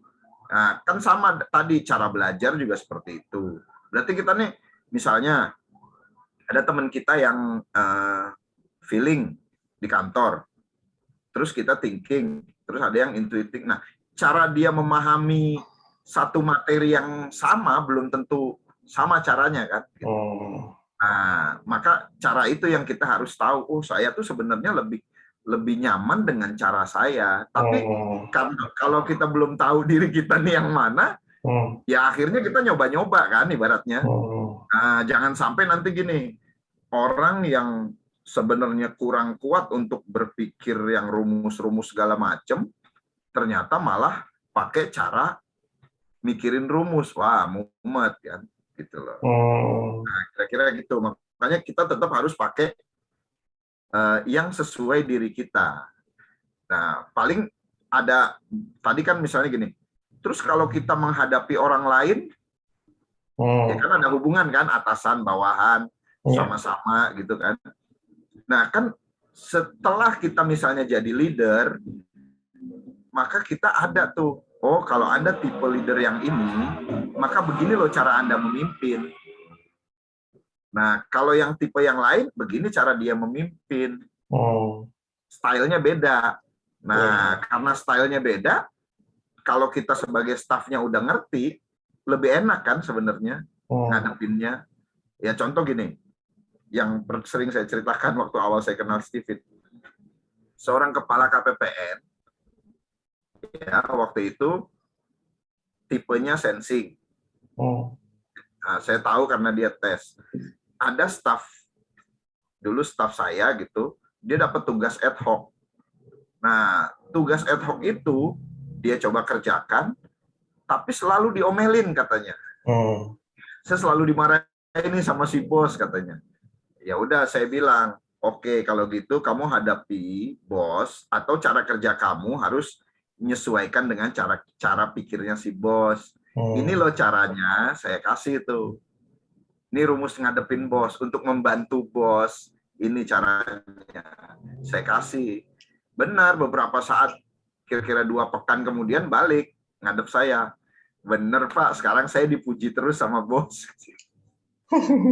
Speaker 2: Nah, kan sama tadi cara belajar juga seperti itu. Berarti kita nih, misalnya ada teman kita yang feeling di kantor, terus kita thinking, terus ada yang intuiting. Nah, cara dia memahami satu materi yang sama belum tentu sama caranya kan. Nah, maka cara itu yang kita harus tahu. Oh, saya tuh sebenarnya lebih nyaman dengan cara saya. Tapi kalau kita belum tahu diri kita nih yang mana, ya akhirnya kita nyoba-nyoba kan ibaratnya. Nah, jangan sampai nanti gini, orang yang sebenarnya kurang kuat untuk berpikir yang rumus-rumus segala macam, ternyata malah pakai cara mikirin rumus. Wah, mumet kan, gitu loh. Nah, kira-kira gitu. Makanya kita tetap harus pakai yang sesuai diri kita. Nah, paling ada, tadi kan misalnya gini, terus kalau kita menghadapi orang lain, ya kan ada hubungan kan, atasan, bawahan, sama-sama gitu kan. Nah kan setelah kita misalnya jadi leader, maka kita ada tuh oh kalau Anda tipe leader yang ini, maka begini loh cara Anda memimpin. Nah, kalau yang tipe yang lain, begini cara dia memimpin. Stylenya beda. Nah, karena stylenya beda, kalau kita sebagai staffnya udah ngerti, lebih enak kan sebenarnya ngadepinnya. Ya contoh gini, yang sering saya ceritakan waktu awal saya kenal Steven. Seorang kepala KPPN, ya waktu itu tipenya sensing. Nah, saya tahu karena dia tes. Ada staff, dulu staff saya gitu, dia dapat tugas ad hoc. Nah, tugas ad hoc itu dia coba kerjakan, tapi selalu diomelin katanya. Saya selalu dimarahin nih sama si bos katanya. Ya udah saya bilang, oke, kalau gitu kamu hadapi bos atau cara kerja kamu harus menyesuaikan dengan cara pikirnya si bos. Ini loh caranya saya kasih tuh. Ini rumus ngadepin bos untuk membantu bos. Ini caranya saya kasih. Benar, beberapa saat kira-kira 2 pekan kemudian balik ngadep saya. Bener Pak, sekarang saya dipuji terus sama bos.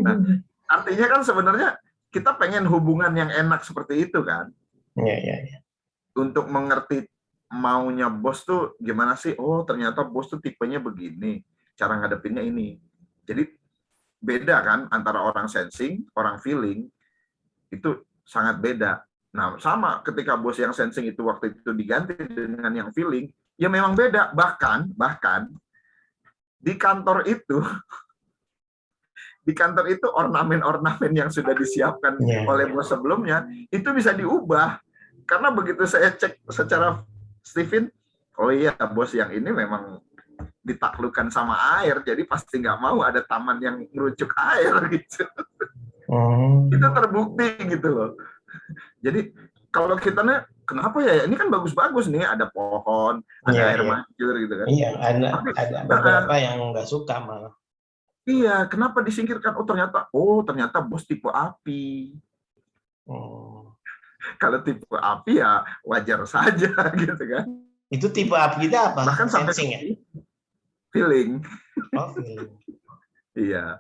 Speaker 2: Nah, artinya kan sebenarnya kita pengen hubungan yang enak seperti itu kan. Untuk mengerti maunya bos tuh gimana sih? Oh ternyata bos tuh tipenya begini, cara ngadepinnya ini. Jadi beda kan antara orang sensing, orang feeling, itu sangat beda. Nah sama ketika bos yang sensing itu waktu itu diganti dengan yang feeling, ya memang beda. Bahkan di kantor itu ornamen-ornamen yang sudah disiapkan oleh bos sebelumnya itu bisa diubah. Karena begitu saya cek secara Steven, oh iya bos yang ini memang ditaklukkan sama air, jadi pasti nggak mau ada taman yang merucuk air gitu. Itu terbukti gitu loh. Jadi kalau kita nih, kenapa ya? Ini kan bagus-bagus nih, ada pohon, ada air mancur gitu kan.
Speaker 1: Iya, ada beberapa yang nggak suka malah.
Speaker 2: Iya, kenapa disingkirkan? Oh ternyata bos tipe api. Kalau tipe api ya wajar saja gitu kan.
Speaker 1: Itu tipe api itu apa?
Speaker 2: Bahkan
Speaker 1: sensing ya?
Speaker 2: Feeling.
Speaker 1: Feeling.
Speaker 2: Iya.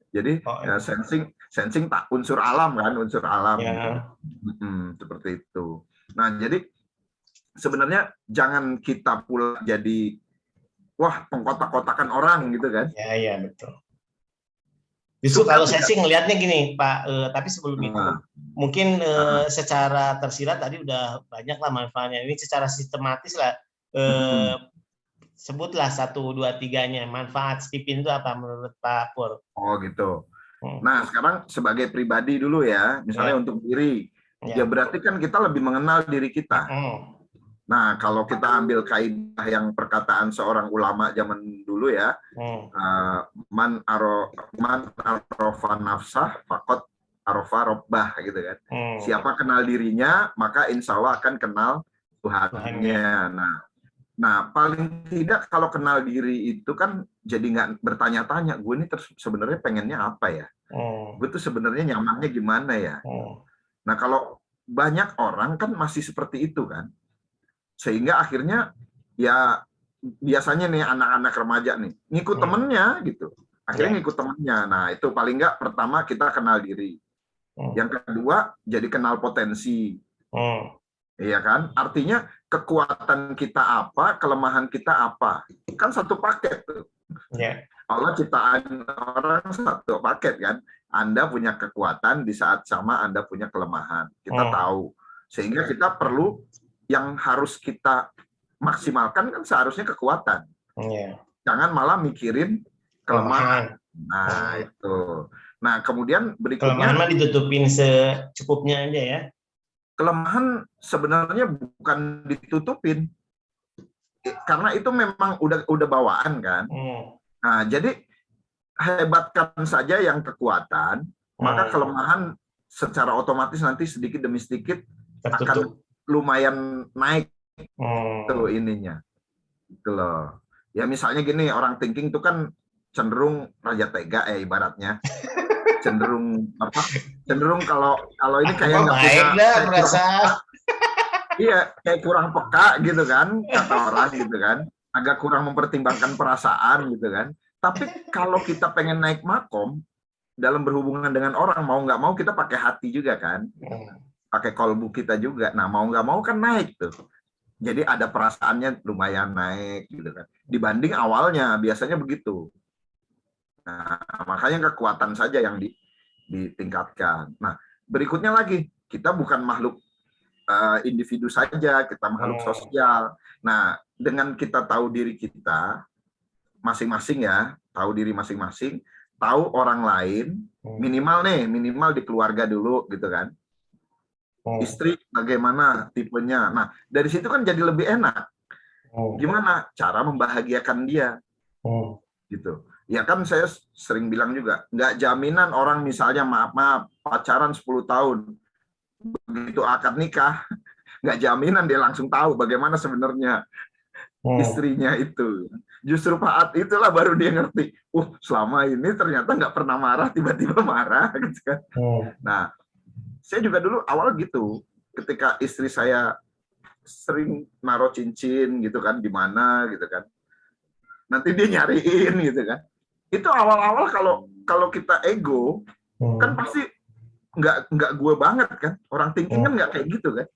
Speaker 2: Jadi ya, sensing tak unsur alam kan, unsur alam.
Speaker 1: Ya.
Speaker 2: Seperti itu. Nah, jadi sebenarnya jangan kita pula jadi wah pengkotak-kotakan orang gitu kan.
Speaker 1: Ya betul. Justru kalau saya sih ngelihatnya gini Pak, tapi sebelum itu mungkin secara tersirat tadi udah banyak lah manfaatnya. Ini secara sistematis lah, sebutlah 1, 2, 3-nya manfaat Steven itu apa menurut Pak Pur?
Speaker 2: Oh gitu. Nah sekarang sebagai pribadi dulu ya, misalnya untuk diri, ya berarti kan kita lebih mengenal diri kita. Nah, kalau kita ambil kaidah yang perkataan seorang ulama zaman dulu ya, man arofa nafsah fakot arofa robbah gitu kan. Siapa kenal dirinya, maka insya Allah akan kenal Tuhannya. Nah, paling tidak kalau kenal diri itu kan jadi nggak bertanya-tanya, gue ini sebenarnya pengennya apa ya? Gue tuh sebenarnya nyamannya gimana ya? Nah, kalau banyak orang kan masih seperti itu kan. Sehingga akhirnya ya biasanya nih anak-anak remaja nih ngikut temennya gitu, akhirnya ngikut temennya. Nah itu paling nggak pertama kita kenal diri, yang kedua jadi kenal potensi, iya kan, artinya kekuatan kita apa, kelemahan kita apa, kan satu paket tuh. Allah ciptaan orang satu paket kan, Anda punya kekuatan di saat sama Anda punya kelemahan, kita tahu, sehingga kita perlu yang harus kita maksimalkan kan seharusnya kekuatan. Jangan malah mikirin kelemahan. Nah, itu. Nah, kemudian berikutnya
Speaker 1: kelemahan ditutupin secukupnya aja ya.
Speaker 2: Kelemahan sebenarnya bukan ditutupin. Karena itu memang udah bawaan kan. Nah, jadi hebatkan saja yang kekuatan, maka kelemahan secara otomatis nanti sedikit demi sedikit akan lumayan naik tuh ininya, gitu loh. Ya misalnya gini, orang thinking tuh kan cenderung raja tega ya ibaratnya, cenderung apa? Cenderung kalau ini kayak nggak punya, iya kayak kurang peka gitu kan kata orang gitu kan. agak kurang mempertimbangkan perasaan gitu kan. Tapi kalau kita pengen naik makom dalam berhubungan dengan orang, mau nggak mau kita pakai hati juga kan, pakai kolbu kita juga. Nah mau nggak mau kan naik tuh. Jadi ada perasaannya lumayan naik gitu kan. Dibanding awalnya biasanya begitu. Nah makanya kekuatan saja yang ditingkatkan. Nah berikutnya lagi, kita bukan makhluk individu saja, kita makhluk sosial. Nah dengan kita tahu diri kita masing-masing ya, tahu diri masing-masing, tahu orang lain, minimal di keluarga dulu gitu kan. Istri bagaimana tipenya. Nah, dari situ kan jadi lebih enak. Gimana cara membahagiakan dia. Gitu. Ya kan saya sering bilang juga, nggak jaminan orang misalnya maaf pacaran 10 tahun. Begitu akad nikah, nggak jaminan dia langsung tahu bagaimana sebenarnya istrinya itu. Justru Pak itulah baru dia ngerti. Selama ini ternyata nggak pernah marah, tiba-tiba marah gitu kan. Nah, saya juga dulu awal gitu. Ketika istri saya sering naruh cincin gitu kan, di mana gitu kan. Nanti dia nyariin gitu kan. Itu awal-awal kalau kita ego kan pasti nggak gue banget kan. Orang thinking kan nggak kayak gitu kan.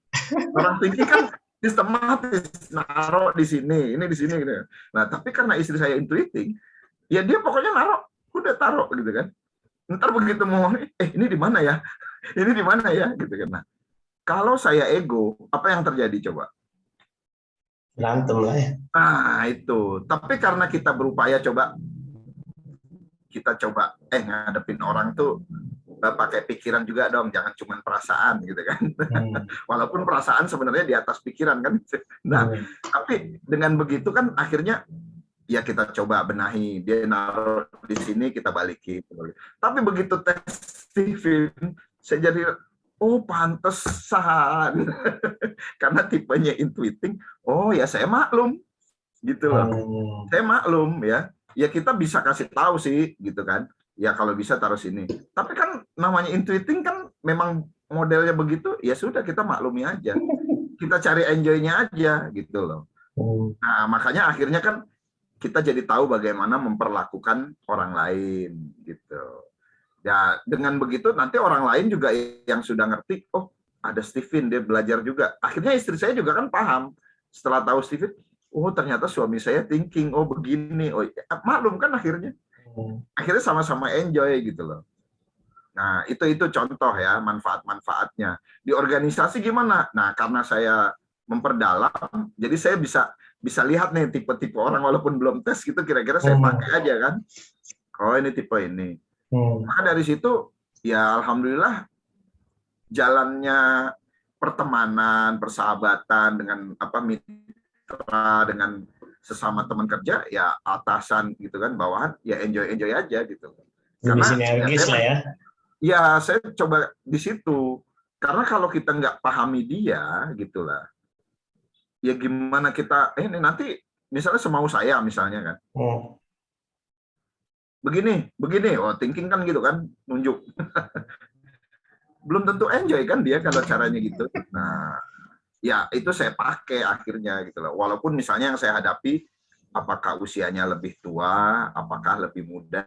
Speaker 2: Orang thinking kan sistematis, naruh di sini, ini di sini gitu. Nah, tapi karena istri saya intuiting, ya dia pokoknya naruh, udah taruh gitu kan. Ntar begitu mau, ini di mana ya? Ini di mana ya? Gitu kan. Nah, kalau saya ego, apa yang terjadi coba?
Speaker 1: Berantem lah ya.
Speaker 2: Nah, itu. Tapi karena kita berupaya kita coba ngadepin orang tuh pakai pikiran juga dong, jangan cuma perasaan gitu kan. Walaupun perasaan sebenarnya di atas pikiran kan. Nah, tapi dengan begitu kan akhirnya ya kita coba benahi, dia naruh di sini kita balikin. Tapi begitu tes TV, saya jadi pantesan. Karena tipenya intuiting, ya saya maklum gitu loh. Saya maklum ya. Ya kita bisa kasih tahu sih gitu kan. Ya kalau bisa taruh sini. Tapi kan namanya intuiting kan memang modelnya begitu, ya sudah kita maklumi aja. Kita cari enjoy-nya aja gitu loh. Nah, makanya akhirnya kan kita jadi tahu bagaimana memperlakukan orang lain gitu. Ya, dengan begitu nanti orang lain juga yang sudah ngerti, ada Steven, dia belajar juga. Akhirnya istri saya juga kan paham. Setelah tahu Steven, ternyata suami saya thinking, begini. Maklum kan akhirnya. Akhirnya sama-sama enjoy gitu loh. Nah, itu contoh ya manfaat-manfaatnya. Di organisasi gimana? Nah, karena saya memperdalam, jadi saya bisa lihat nih tipe-tipe orang walaupun belum tes gitu, kira-kira saya pakai aja kan. Ini tipe ini. Maka dari situ ya alhamdulillah jalannya pertemanan, persahabatan dengan mitra, dengan sesama teman kerja, ya atasan gitu kan, bawahan, ya enjoy aja gitu.
Speaker 1: Karena sinergis lah ya.
Speaker 2: Ya saya coba di situ. Karena kalau kita nggak pahami dia gitulah, ya gimana kita ini nanti misalnya semau saya misalnya kan. Begini, thinking kan gitu kan, nunjuk. Belum tentu enjoy kan dia kalau caranya gitu. Nah, ya itu saya pakai akhirnya gitu loh. Walaupun misalnya yang saya hadapi apakah usianya lebih tua, apakah lebih muda.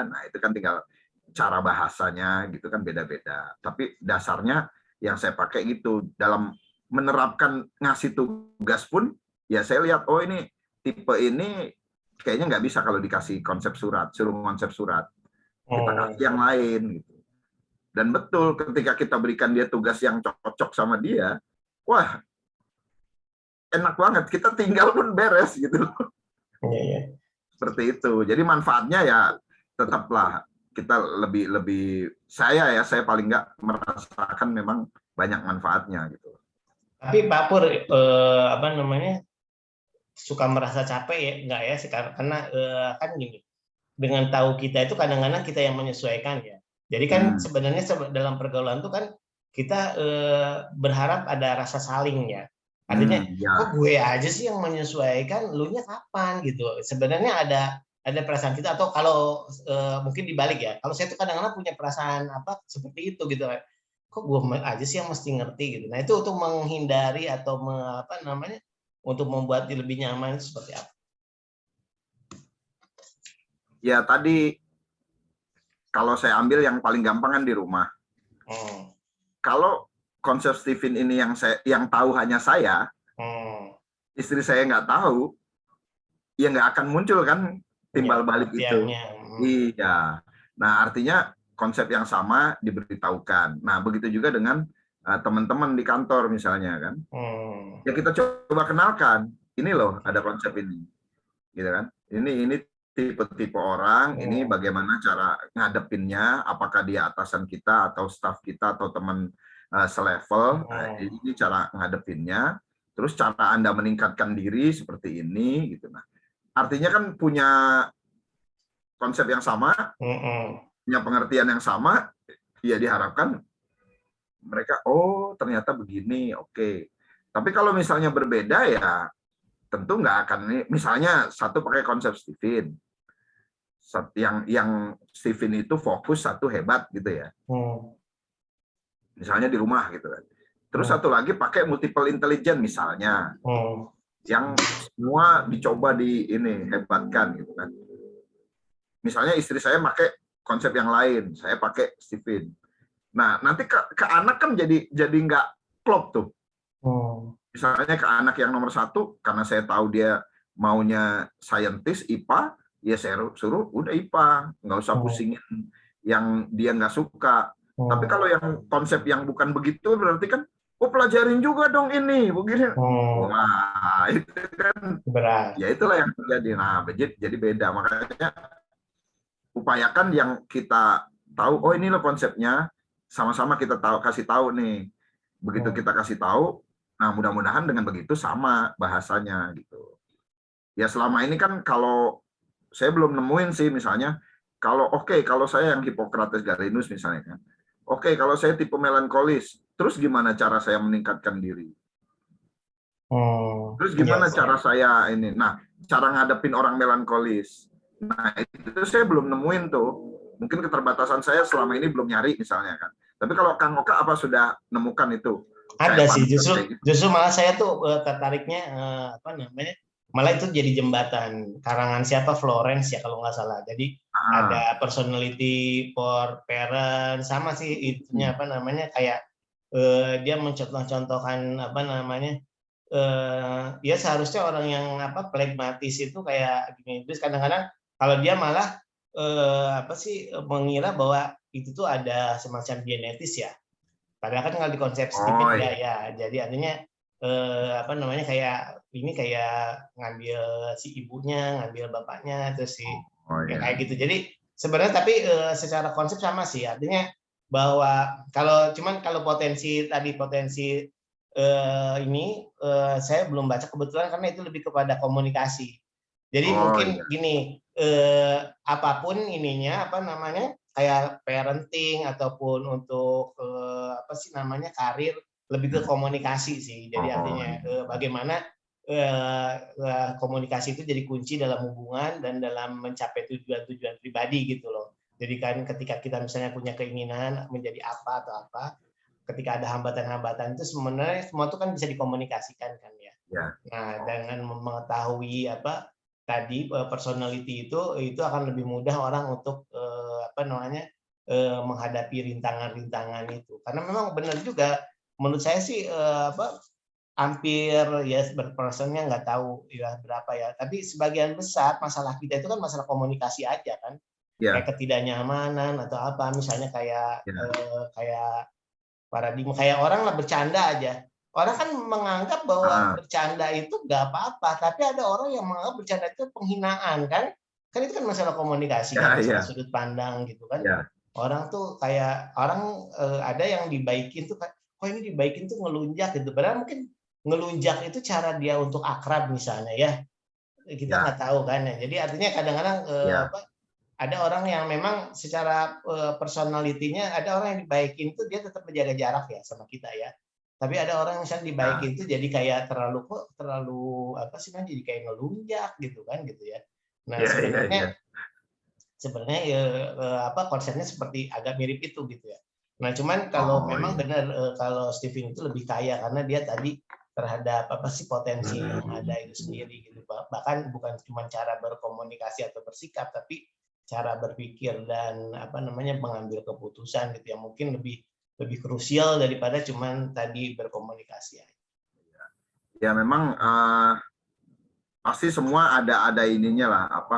Speaker 2: Nah, itu kan tinggal cara bahasanya gitu kan beda-beda. Tapi dasarnya yang saya pakai gitu dalam menerapkan ngasih tugas pun ya saya lihat ini tipe ini kayaknya nggak bisa kalau dikasih konsep surat, suruh konsep surat. Kita kasih yang lain gitu. Dan betul ketika kita berikan dia tugas yang cocok sama dia, wah enak banget, kita tinggal pun beres gitu. Seperti itu. Jadi manfaatnya ya tetaplah kita lebih saya paling nggak merasakan memang banyak manfaatnya gitu.
Speaker 1: Tapi Pak Pur suka merasa capek ya nggak ya karena kan gini, dengan tahu kita itu kadang-kadang kita yang menyesuaikan ya. Jadi kan sebenarnya dalam pergaulan itu kan kita berharap ada rasa saling ya. Artinya kok gue aja sih yang menyesuaikan, lu nya kapan gitu. Sebenarnya ada perasaan kita, atau kalau mungkin dibalik ya. Kalau saya tuh kadang-kadang punya perasaan seperti itu gitu. Kok gue aja sih yang mesti ngerti gitu. Nah, itu untuk menghindari atau untuk membuat dia lebih nyaman itu seperti apa?
Speaker 2: Ya tadi kalau saya ambil yang paling gampang kan di rumah. Kalau konsep Stephen ini yang tahu hanya saya, istri saya nggak tahu, ya nggak akan muncul kan timbal balik itu. Iya. Nah artinya konsep yang sama diberitahukan. Nah begitu juga dengan teman-teman di kantor misalnya kan. Ya kita coba kenalkan. Ini loh ada konsep ini, gitu kan? Ini tipe-tipe orang. Ini bagaimana cara ngadepinnya? Apakah dia atasan kita atau staff kita atau teman selevel? Nah, ini cara ngadepinnya. Terus cara Anda meningkatkan diri seperti ini, gitu. Nah, artinya kan punya konsep yang sama, punya pengertian yang sama. Ya diharapkan mereka ternyata begini, oke. Tapi kalau misalnya berbeda ya tentu nggak akan. Misalnya satu pakai konsep Stephen, yang Stephen itu fokus satu hebat gitu ya. Misalnya di rumah gitu kan. Terus satu lagi pakai multiple intelligence misalnya, yang semua dicoba hebatkan gitu kan. Misalnya istri saya pakai konsep yang lain, saya pakai Stephen. Nah nanti ke anak kan jadi nggak klop tuh. Misalnya ke anak yang nomor 1, karena saya tahu dia maunya saintis IPA, ya saya suruh udah IPA, nggak usah pusingin yang dia nggak suka. Tapi kalau yang konsep yang bukan begitu, berarti kan, pelajarin juga dong ini, begini. Wah, itu kan berat. Ya itulah yang terjadi. Nah, jadi beda. Makanya upayakan yang kita tahu, ini loh konsepnya, sama-sama kita kasih tahu nih. Begitu kita kasih tahu, nah mudah-mudahan dengan begitu sama bahasanya gitu. Ya selama ini kan kalau saya belum nemuin sih misalnya, kalau saya yang Hippocrates Galenus misalnya kan. Kalau saya tipe melankolis, terus gimana cara saya meningkatkan diri? Terus gimana cara saya ini? Nah, cara ngadepin orang melankolis. Nah, itu saya belum nemuin tuh. Mungkin keterbatasan saya selama ini belum nyari misalnya kan. Tapi kalau Kang Oka apa sudah nemukan itu?
Speaker 1: Ada sih, justru malah saya tuh tertariknya malah itu jadi jembatan karangan siapa, Florence ya kalau nggak salah. Jadi ada personality for parents, sama sih itunya kayak dia mencontoh-contohkan dia seharusnya orang yang pragmatis itu kayak gini. Terus kadang-kadang kalau dia malah mengira bahwa itu tuh ada semacam genetis ya. Padahal kan kalau di konsep Stephen ya. Jadi artinya kayak ngambil si ibunya, ngambil bapaknya, terus kayak gitu. Jadi sebenarnya tapi secara konsep sama sih. Artinya bahwa kalau potensi saya belum baca kebetulan karena itu lebih kepada komunikasi. Jadi mungkin gini, apapun ininya kayak parenting ataupun untuk karir, lebih ke komunikasi sih. Jadi artinya bagaimana komunikasi itu jadi kunci dalam hubungan dan dalam mencapai tujuan-tujuan pribadi gitu loh. Jadi kan ketika kita misalnya punya keinginan menjadi apa atau apa, ketika ada hambatan-hambatan itu sebenarnya semua itu kan bisa dikomunikasikan kan ya. Nah, dengan mengetahui tadi personality itu akan lebih mudah orang untuk menghadapi rintangan-rintangan itu. Karena memang benar juga menurut saya sih hampir ya berpersonnya nggak tahu ya berapa ya, tapi sebagian besar masalah kita itu kan masalah komunikasi aja kan. Kayak ketidaknyamanan atau apa, misalnya kayak paradigma kayak orang lah bercanda aja. Orang kan menganggap bahwa bercanda itu nggak apa-apa, tapi ada orang yang menganggap bercanda itu penghinaan kan? Kan itu kan masalah komunikasi kan, masalah sudut pandang gitu kan. Orang tuh kayak ada yang dibaikin tuh, kok ini dibaikin tuh ngelunjak gitu. Padahal mungkin ngelunjak itu cara dia untuk akrab misalnya ya. Kita nggak tahu kan ya. Jadi artinya kadang-kadang ada orang yang memang secara personalitinya, ada orang yang dibaikin tuh dia tetap menjaga jarak ya sama kita ya. Tapi ada orang yang misalnya dibaikin tuh jadi kayak terlalu jadi kayak ngelunjak gitu kan gitu ya. Nah sebenarnya konsepnya seperti agak mirip itu gitu ya. Nah cuman kalau memang benar kalau Stephen itu lebih kaya karena dia tadi terhadap apa sih potensi yang ada itu sendiri gitu. Bahkan bukan cuma cara berkomunikasi atau bersikap, tapi cara berpikir dan apa namanya mengambil keputusan gitu yang mungkin lebih krusial daripada cuman tadi berkomunikasi.
Speaker 2: Ya memang pasti semua ada ininya lah apa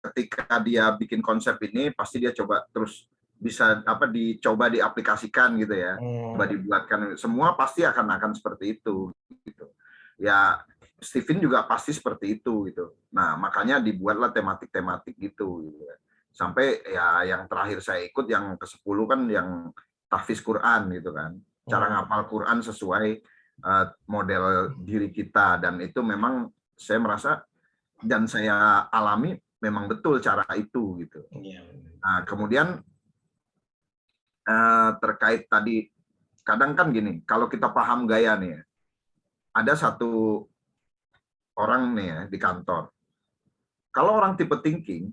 Speaker 2: ketika dia bikin konsep ini pasti dia coba terus bisa apa dicoba diaplikasikan gitu ya, coba dibuatkan, semua pasti akan seperti itu gitu. Ya Steven juga pasti seperti itu gitu. Nah makanya dibuatlah tematik-tematik gitu. Sampai ya yang terakhir saya ikut yang ke-10 kan yang tahfiz Quran gitu kan, cara ngapal Quran sesuai model diri kita, dan itu memang saya merasa dan saya alami memang betul cara itu gitu. Nah kemudian terkait tadi kadang kan gini, kalau kita paham gaya nih, ada satu orang nih ya di kantor, kalau orang tipe thinking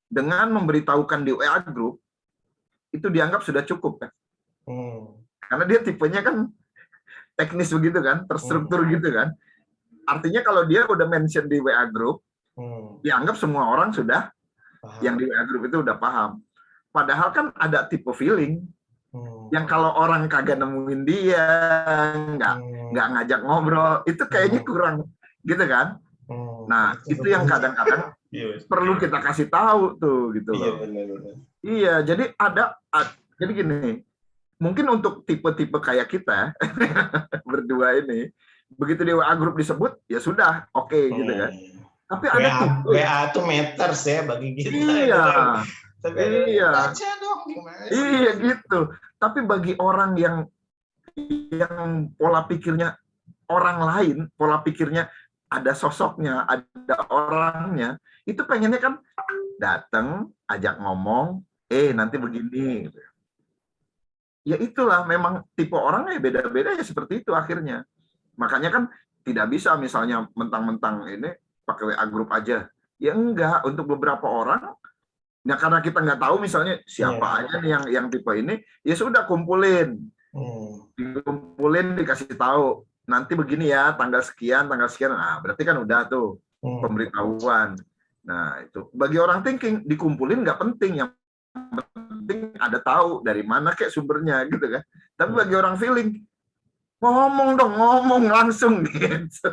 Speaker 2: dengan memberitahukan di WA group itu dianggap sudah cukup kan, karena dia tipenya kan teknis begitu kan, terstruktur gitu kan. Artinya kalau dia udah mention di WA group, dianggap semua orang sudah yang di WA group itu udah paham. Padahal kan ada tipe feeling yang kalau orang kagak nemuin dia, nggak ngajak ngobrol, itu kayaknya kurang, gitu kan? Nah itu yang kadang-kadang perlu kita kasih tahu tuh, gitu loh. Iya, jadi jadi gini, mungkin untuk tipe-tipe kayak kita berdua ini, begitu di WA group disebut, ya sudah, oke, gitu kan. Tapi ada tipe
Speaker 1: WA itu meters ya bagi kita.
Speaker 2: Iya.
Speaker 1: Tapi
Speaker 2: iya.
Speaker 1: baca dong gimana.
Speaker 2: Iya gitu. Tapi bagi orang yang pola pikirnya orang lain, pola pikirnya ada sosoknya, ada orangnya, itu pengennya kan datang, ajak ngomong, nanti begini. Ya itulah memang tipe orangnya beda-beda ya, seperti itu akhirnya. Makanya kan tidak bisa misalnya mentang-mentang ini pakai WA group aja. Ya enggak, untuk beberapa orang, ya karena kita nggak tahu misalnya siapa aja nih yang tipe ini, ya sudah kumpulin. Dikumpulin, dikasih tahu. Nanti begini ya, tanggal sekian. Nah, berarti kan udah tuh pemberitahuan. Nah, itu bagi orang thinking dikumpulin nggak penting, yang penting ada tahu dari mana kayak sumbernya gitu kan. Tapi bagi orang feeling, ngomong langsung gitu.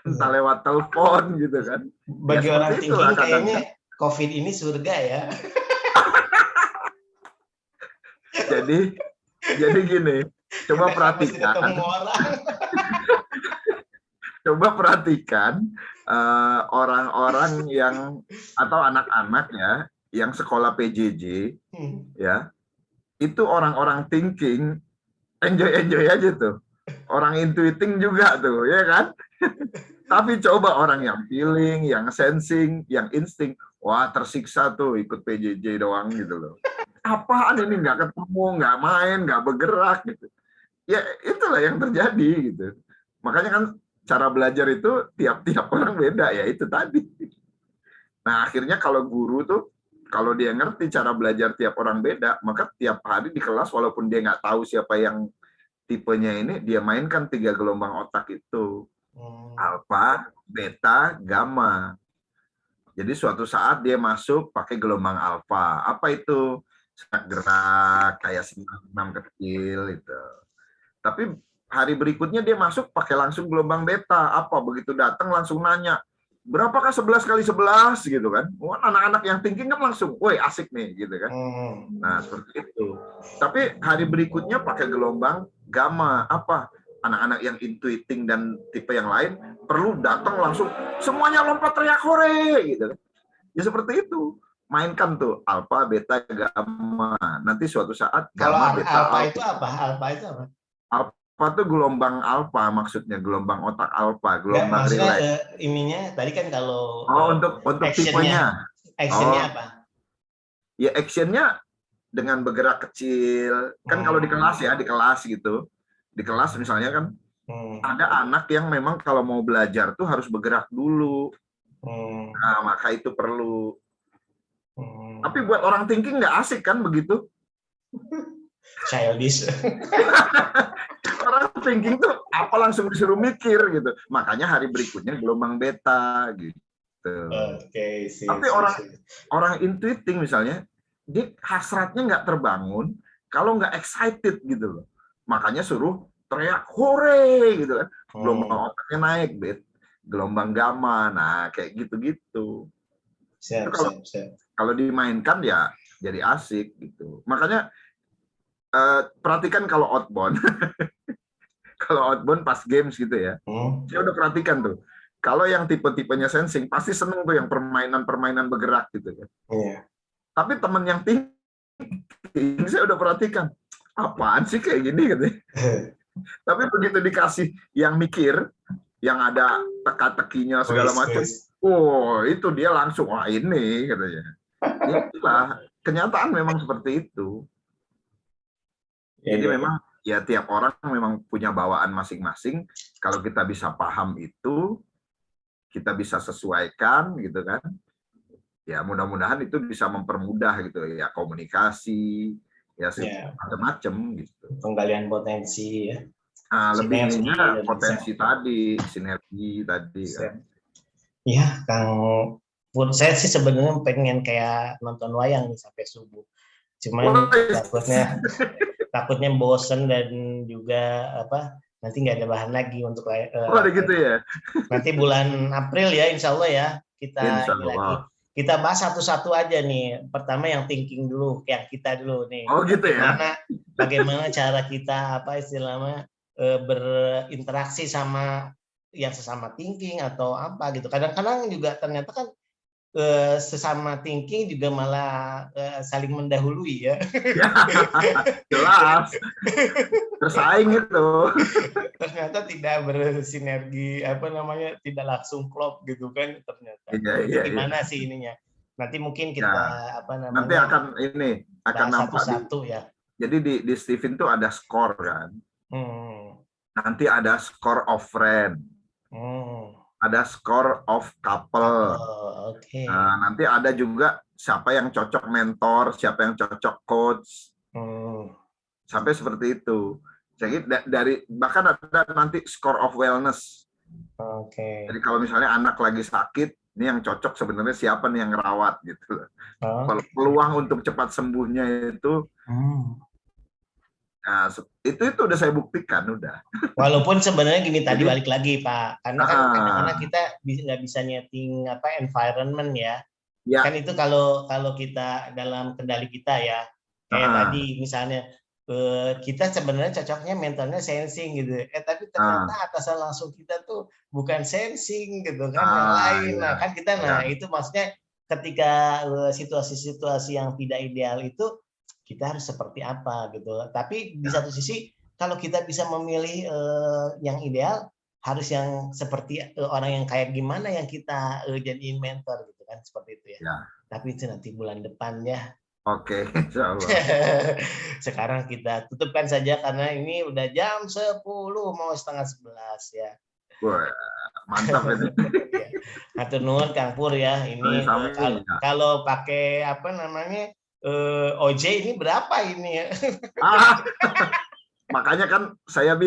Speaker 2: Entah lewat telepon gitu kan.
Speaker 1: Bagi ya, orang thinking kayaknya COVID ini surga ya.
Speaker 2: Jadi gini, coba perhatikan. Coba perhatikan orang-orang yang atau anak-anak ya yang sekolah PJJ ya, itu orang-orang thinking enjoy aja tuh, orang intuiting juga tuh ya kan. Tapi coba orang yang feeling, yang sensing, yang insting, wah tersiksa tuh ikut PJJ doang gitu loh. Apaan ini, nggak ketemu, nggak main, nggak bergerak gitu. Ya itulah yang terjadi gitu. Makanya kan cara belajar itu tiap-tiap orang beda ya, itu tadi. Nah akhirnya kalau guru tuh, kalau dia ngerti cara belajar tiap orang beda, maka tiap hari di kelas walaupun dia nggak tahu siapa yang tipenya ini, dia mainkan 3 gelombang otak itu. Alfa, beta, gamma. Jadi suatu saat dia masuk pakai gelombang alfa. Apa itu? Gerak kayak senam kecil itu. Tapi hari berikutnya dia masuk pakai langsung gelombang beta. Apa? Begitu datang langsung nanya, berapakah 11 kali 11 gitu kan? Anak-anak yang thinking kan langsung, woi asik nih gitu kan. Nah seperti itu. Tapi hari berikutnya pakai gelombang gamma. Apa? Anak-anak yang intuiting dan tipe yang lain perlu datang langsung semuanya lompat teriak hore gitu. Ya seperti itu. Mainkan tuh alfa, beta, gamma. Nanti suatu saat gamma,
Speaker 1: kalau
Speaker 2: beta,
Speaker 1: alfa itu apa? Alfa itu apa?
Speaker 2: Alfa itu gelombang alfa, maksudnya gelombang otak alfa, gelombang
Speaker 1: relax. Ininya tadi kan kalau
Speaker 2: untuk tipenya.
Speaker 1: Actionnya apa?
Speaker 2: Ya actionnya dengan bergerak kecil. Kan kalau di kelas ya, di kelas gitu. Di kelas misalnya kan ada anak yang memang kalau mau belajar tuh harus bergerak dulu. Nah, maka itu perlu. Tapi buat orang thinking nggak asik kan begitu.
Speaker 1: Childish.
Speaker 2: Orang thinking tuh apa langsung disuruh mikir gitu. Makanya hari berikutnya gelombang beta gitu.
Speaker 1: Oke,
Speaker 2: Tapi orang intuiting misalnya, dia hasratnya nggak terbangun kalau nggak excited gitu loh. Makanya suruh teriak hore gitu kan. Gelombang otaknya naik, gelombang gamma. Nah, kayak gitu-gitu.
Speaker 1: Siap.
Speaker 2: Kalau dimainkan ya jadi asik gitu. Makanya perhatikan kalau outbound. Kalau outbound pas games gitu ya. Saya udah perhatikan tuh. Kalau yang tipe-tipenya sensing pasti seneng tuh yang permainan bergerak gitu kan.
Speaker 1: Iya.
Speaker 2: Tapi temen yang tinggi saya udah perhatikan, apaan sih kayak gini katanya. Tapi begitu dikasih yang mikir, yang ada teka-tekinya segala macam, oh itu dia langsung wah ini katanya. Ya itulah kenyataan memang seperti itu. Jadi memang ya tiap orang memang punya bawaan masing-masing. Kalau kita bisa paham itu, kita bisa sesuaikan gitu kan. Ya mudah-mudahan itu bisa mempermudah gitu ya komunikasi, ya macam-macam gitu.
Speaker 1: Penggalian potensi ya.
Speaker 2: Nah, lebihnya potensi tadi, sinergi tadi kan.
Speaker 1: Iya, Kang. Menurut saya sih sebenarnya pengen kayak nonton wayang nih sampai subuh. Cuman takutnya bosen dan juga nanti nggak ada bahan lagi untuk
Speaker 2: gitu ya.
Speaker 1: Nanti bulan April ya, insya Allah ya kita lagi. Kita bahas satu-satu aja nih. Pertama yang thinking dulu, yang kita dulu nih.
Speaker 2: Oh gitu ya.
Speaker 1: Bagaimana cara kita istilahnya berinteraksi sama yang sesama thinking atau apa gitu. Kadang-kadang juga ternyata kan sesama thinking juga malah saling mendahului ya.
Speaker 2: Jelas. Bersaing itu.
Speaker 1: Ternyata tidak bersinergi tidak langsung klop gitu kan ternyata. Gimana sih ininya? Nanti mungkin kita
Speaker 2: nanti akan nampak
Speaker 1: satu-satu ya.
Speaker 2: Jadi di Steven tuh ada skor kan. Nanti ada score of friend. Ada score of couple. Nah, nanti ada juga siapa yang cocok mentor, siapa yang cocok coach. Sampai seperti itu. Jadi bahkan ada nanti score of wellness. Jadi kalau misalnya anak lagi sakit, ini yang cocok sebenarnya siapa nih yang ngerawat gitu. Kalau peluang untuk cepat sembuhnya itu nah, itu udah saya buktikan udah.
Speaker 1: Walaupun sebenarnya gini tadi balik lagi Pak, karena kan kadang-kadang kita nggak bisa nyeting environment ya. Kan itu kalau kita dalam kendali kita ya. Kayak tadi misalnya kita sebenarnya cocoknya mentalnya sensing gitu. Tapi ternyata atasan langsung kita tuh bukan sensing gitu kan, yang lain. Nah, kan kita itu maksudnya ketika situasi-situasi yang tidak ideal itu kita harus seperti apa gitu. Tapi di satu sisi kalau kita bisa memilih yang ideal, harus yang seperti orang yang kayak gimana yang kita jadiin mentor gitu kan, seperti itu ya. Tapi itu nanti bulan depan ya.
Speaker 2: Oke, insya Allah.
Speaker 1: Sekarang kita tutupkan saja karena ini udah jam 10 mau setengah 11 ya.
Speaker 2: Wah, mantap ini.
Speaker 1: Hatur nuhun Kang Pur ya. Ini kalau pakai OJ ini berapa ini ya?
Speaker 2: Makanya kan saya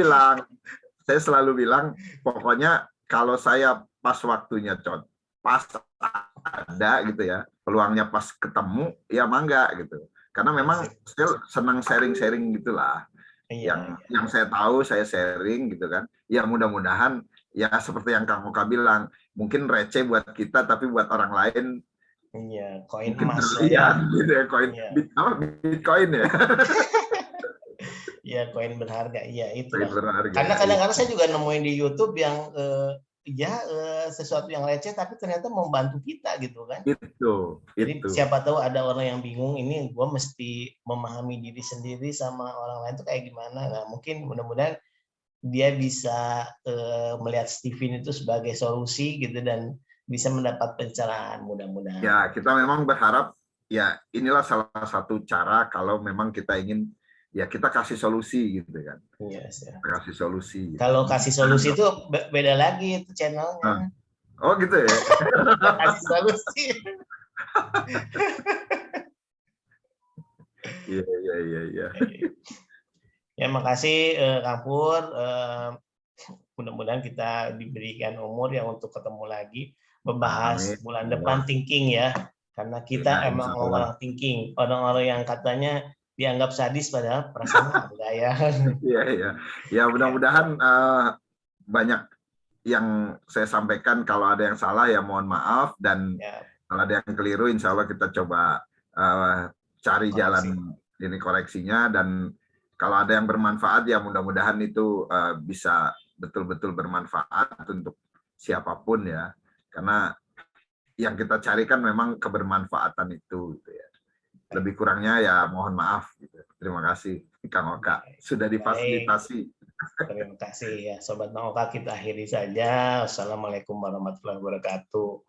Speaker 2: selalu bilang, pokoknya kalau saya pas waktunya pas ada gitu ya, peluangnya pas ketemu, ya mangga gitu. Karena memang saya senang sharing-sharing gitulah. Yang saya tahu saya sharing gitu kan. Ya mudah-mudahan ya seperti yang Kang Oka bilang, mungkin receh buat kita tapi buat orang lain
Speaker 1: koin emas
Speaker 2: ya. Gitu ya, Bitcoin ya.
Speaker 1: Iya, koin berharga. Iya, itu. Karena kadang-kadang saya juga nemuin di YouTube yang sesuatu yang receh tapi ternyata membantu kita gitu kan. Jadi siapa tahu ada orang yang bingung, ini gue mesti memahami diri sendiri sama orang lain tuh kayak gimana. Nah, mungkin mudah-mudahan dia bisa melihat Steven itu sebagai solusi gitu dan bisa mendapat pencerahan mudah-mudahan.
Speaker 2: Ya, kita memang berharap ya inilah salah satu cara kalau memang kita ingin ya kita kasih solusi gitu kan. Kasih solusi.
Speaker 1: Kalau kasih solusi itu beda lagi itu channelnya.
Speaker 2: Oh gitu ya.
Speaker 1: Kasih solusi.
Speaker 2: Iya. iya.
Speaker 1: Ya, makasih Kang Pur. Mudah-mudahan kita diberikan umur ya untuk ketemu lagi, membahas bulan depan thinking ya, karena kita emang orang thinking, orang-orang yang katanya dianggap sadis padahal perasaan enggak ya.
Speaker 2: Iya. Ya mudah-mudahan banyak yang saya sampaikan. Kalau ada yang salah ya mohon maaf, dan kalau ada yang keliru insya Allah kita coba cari jalan ini koreksinya, dan kalau ada yang bermanfaat ya mudah-mudahan itu bisa betul-betul bermanfaat untuk siapapun ya, karena yang kita cari kan memang kebermanfaatan itu gitu ya. Lebih kurangnya ya mohon maaf gitu. Terima kasih Kang Oka sudah difasilitasi.
Speaker 1: Terima kasih ya Sobat Bang Oka, kita akhiri saja. Wassalamualaikum warahmatullahi wabarakatuh.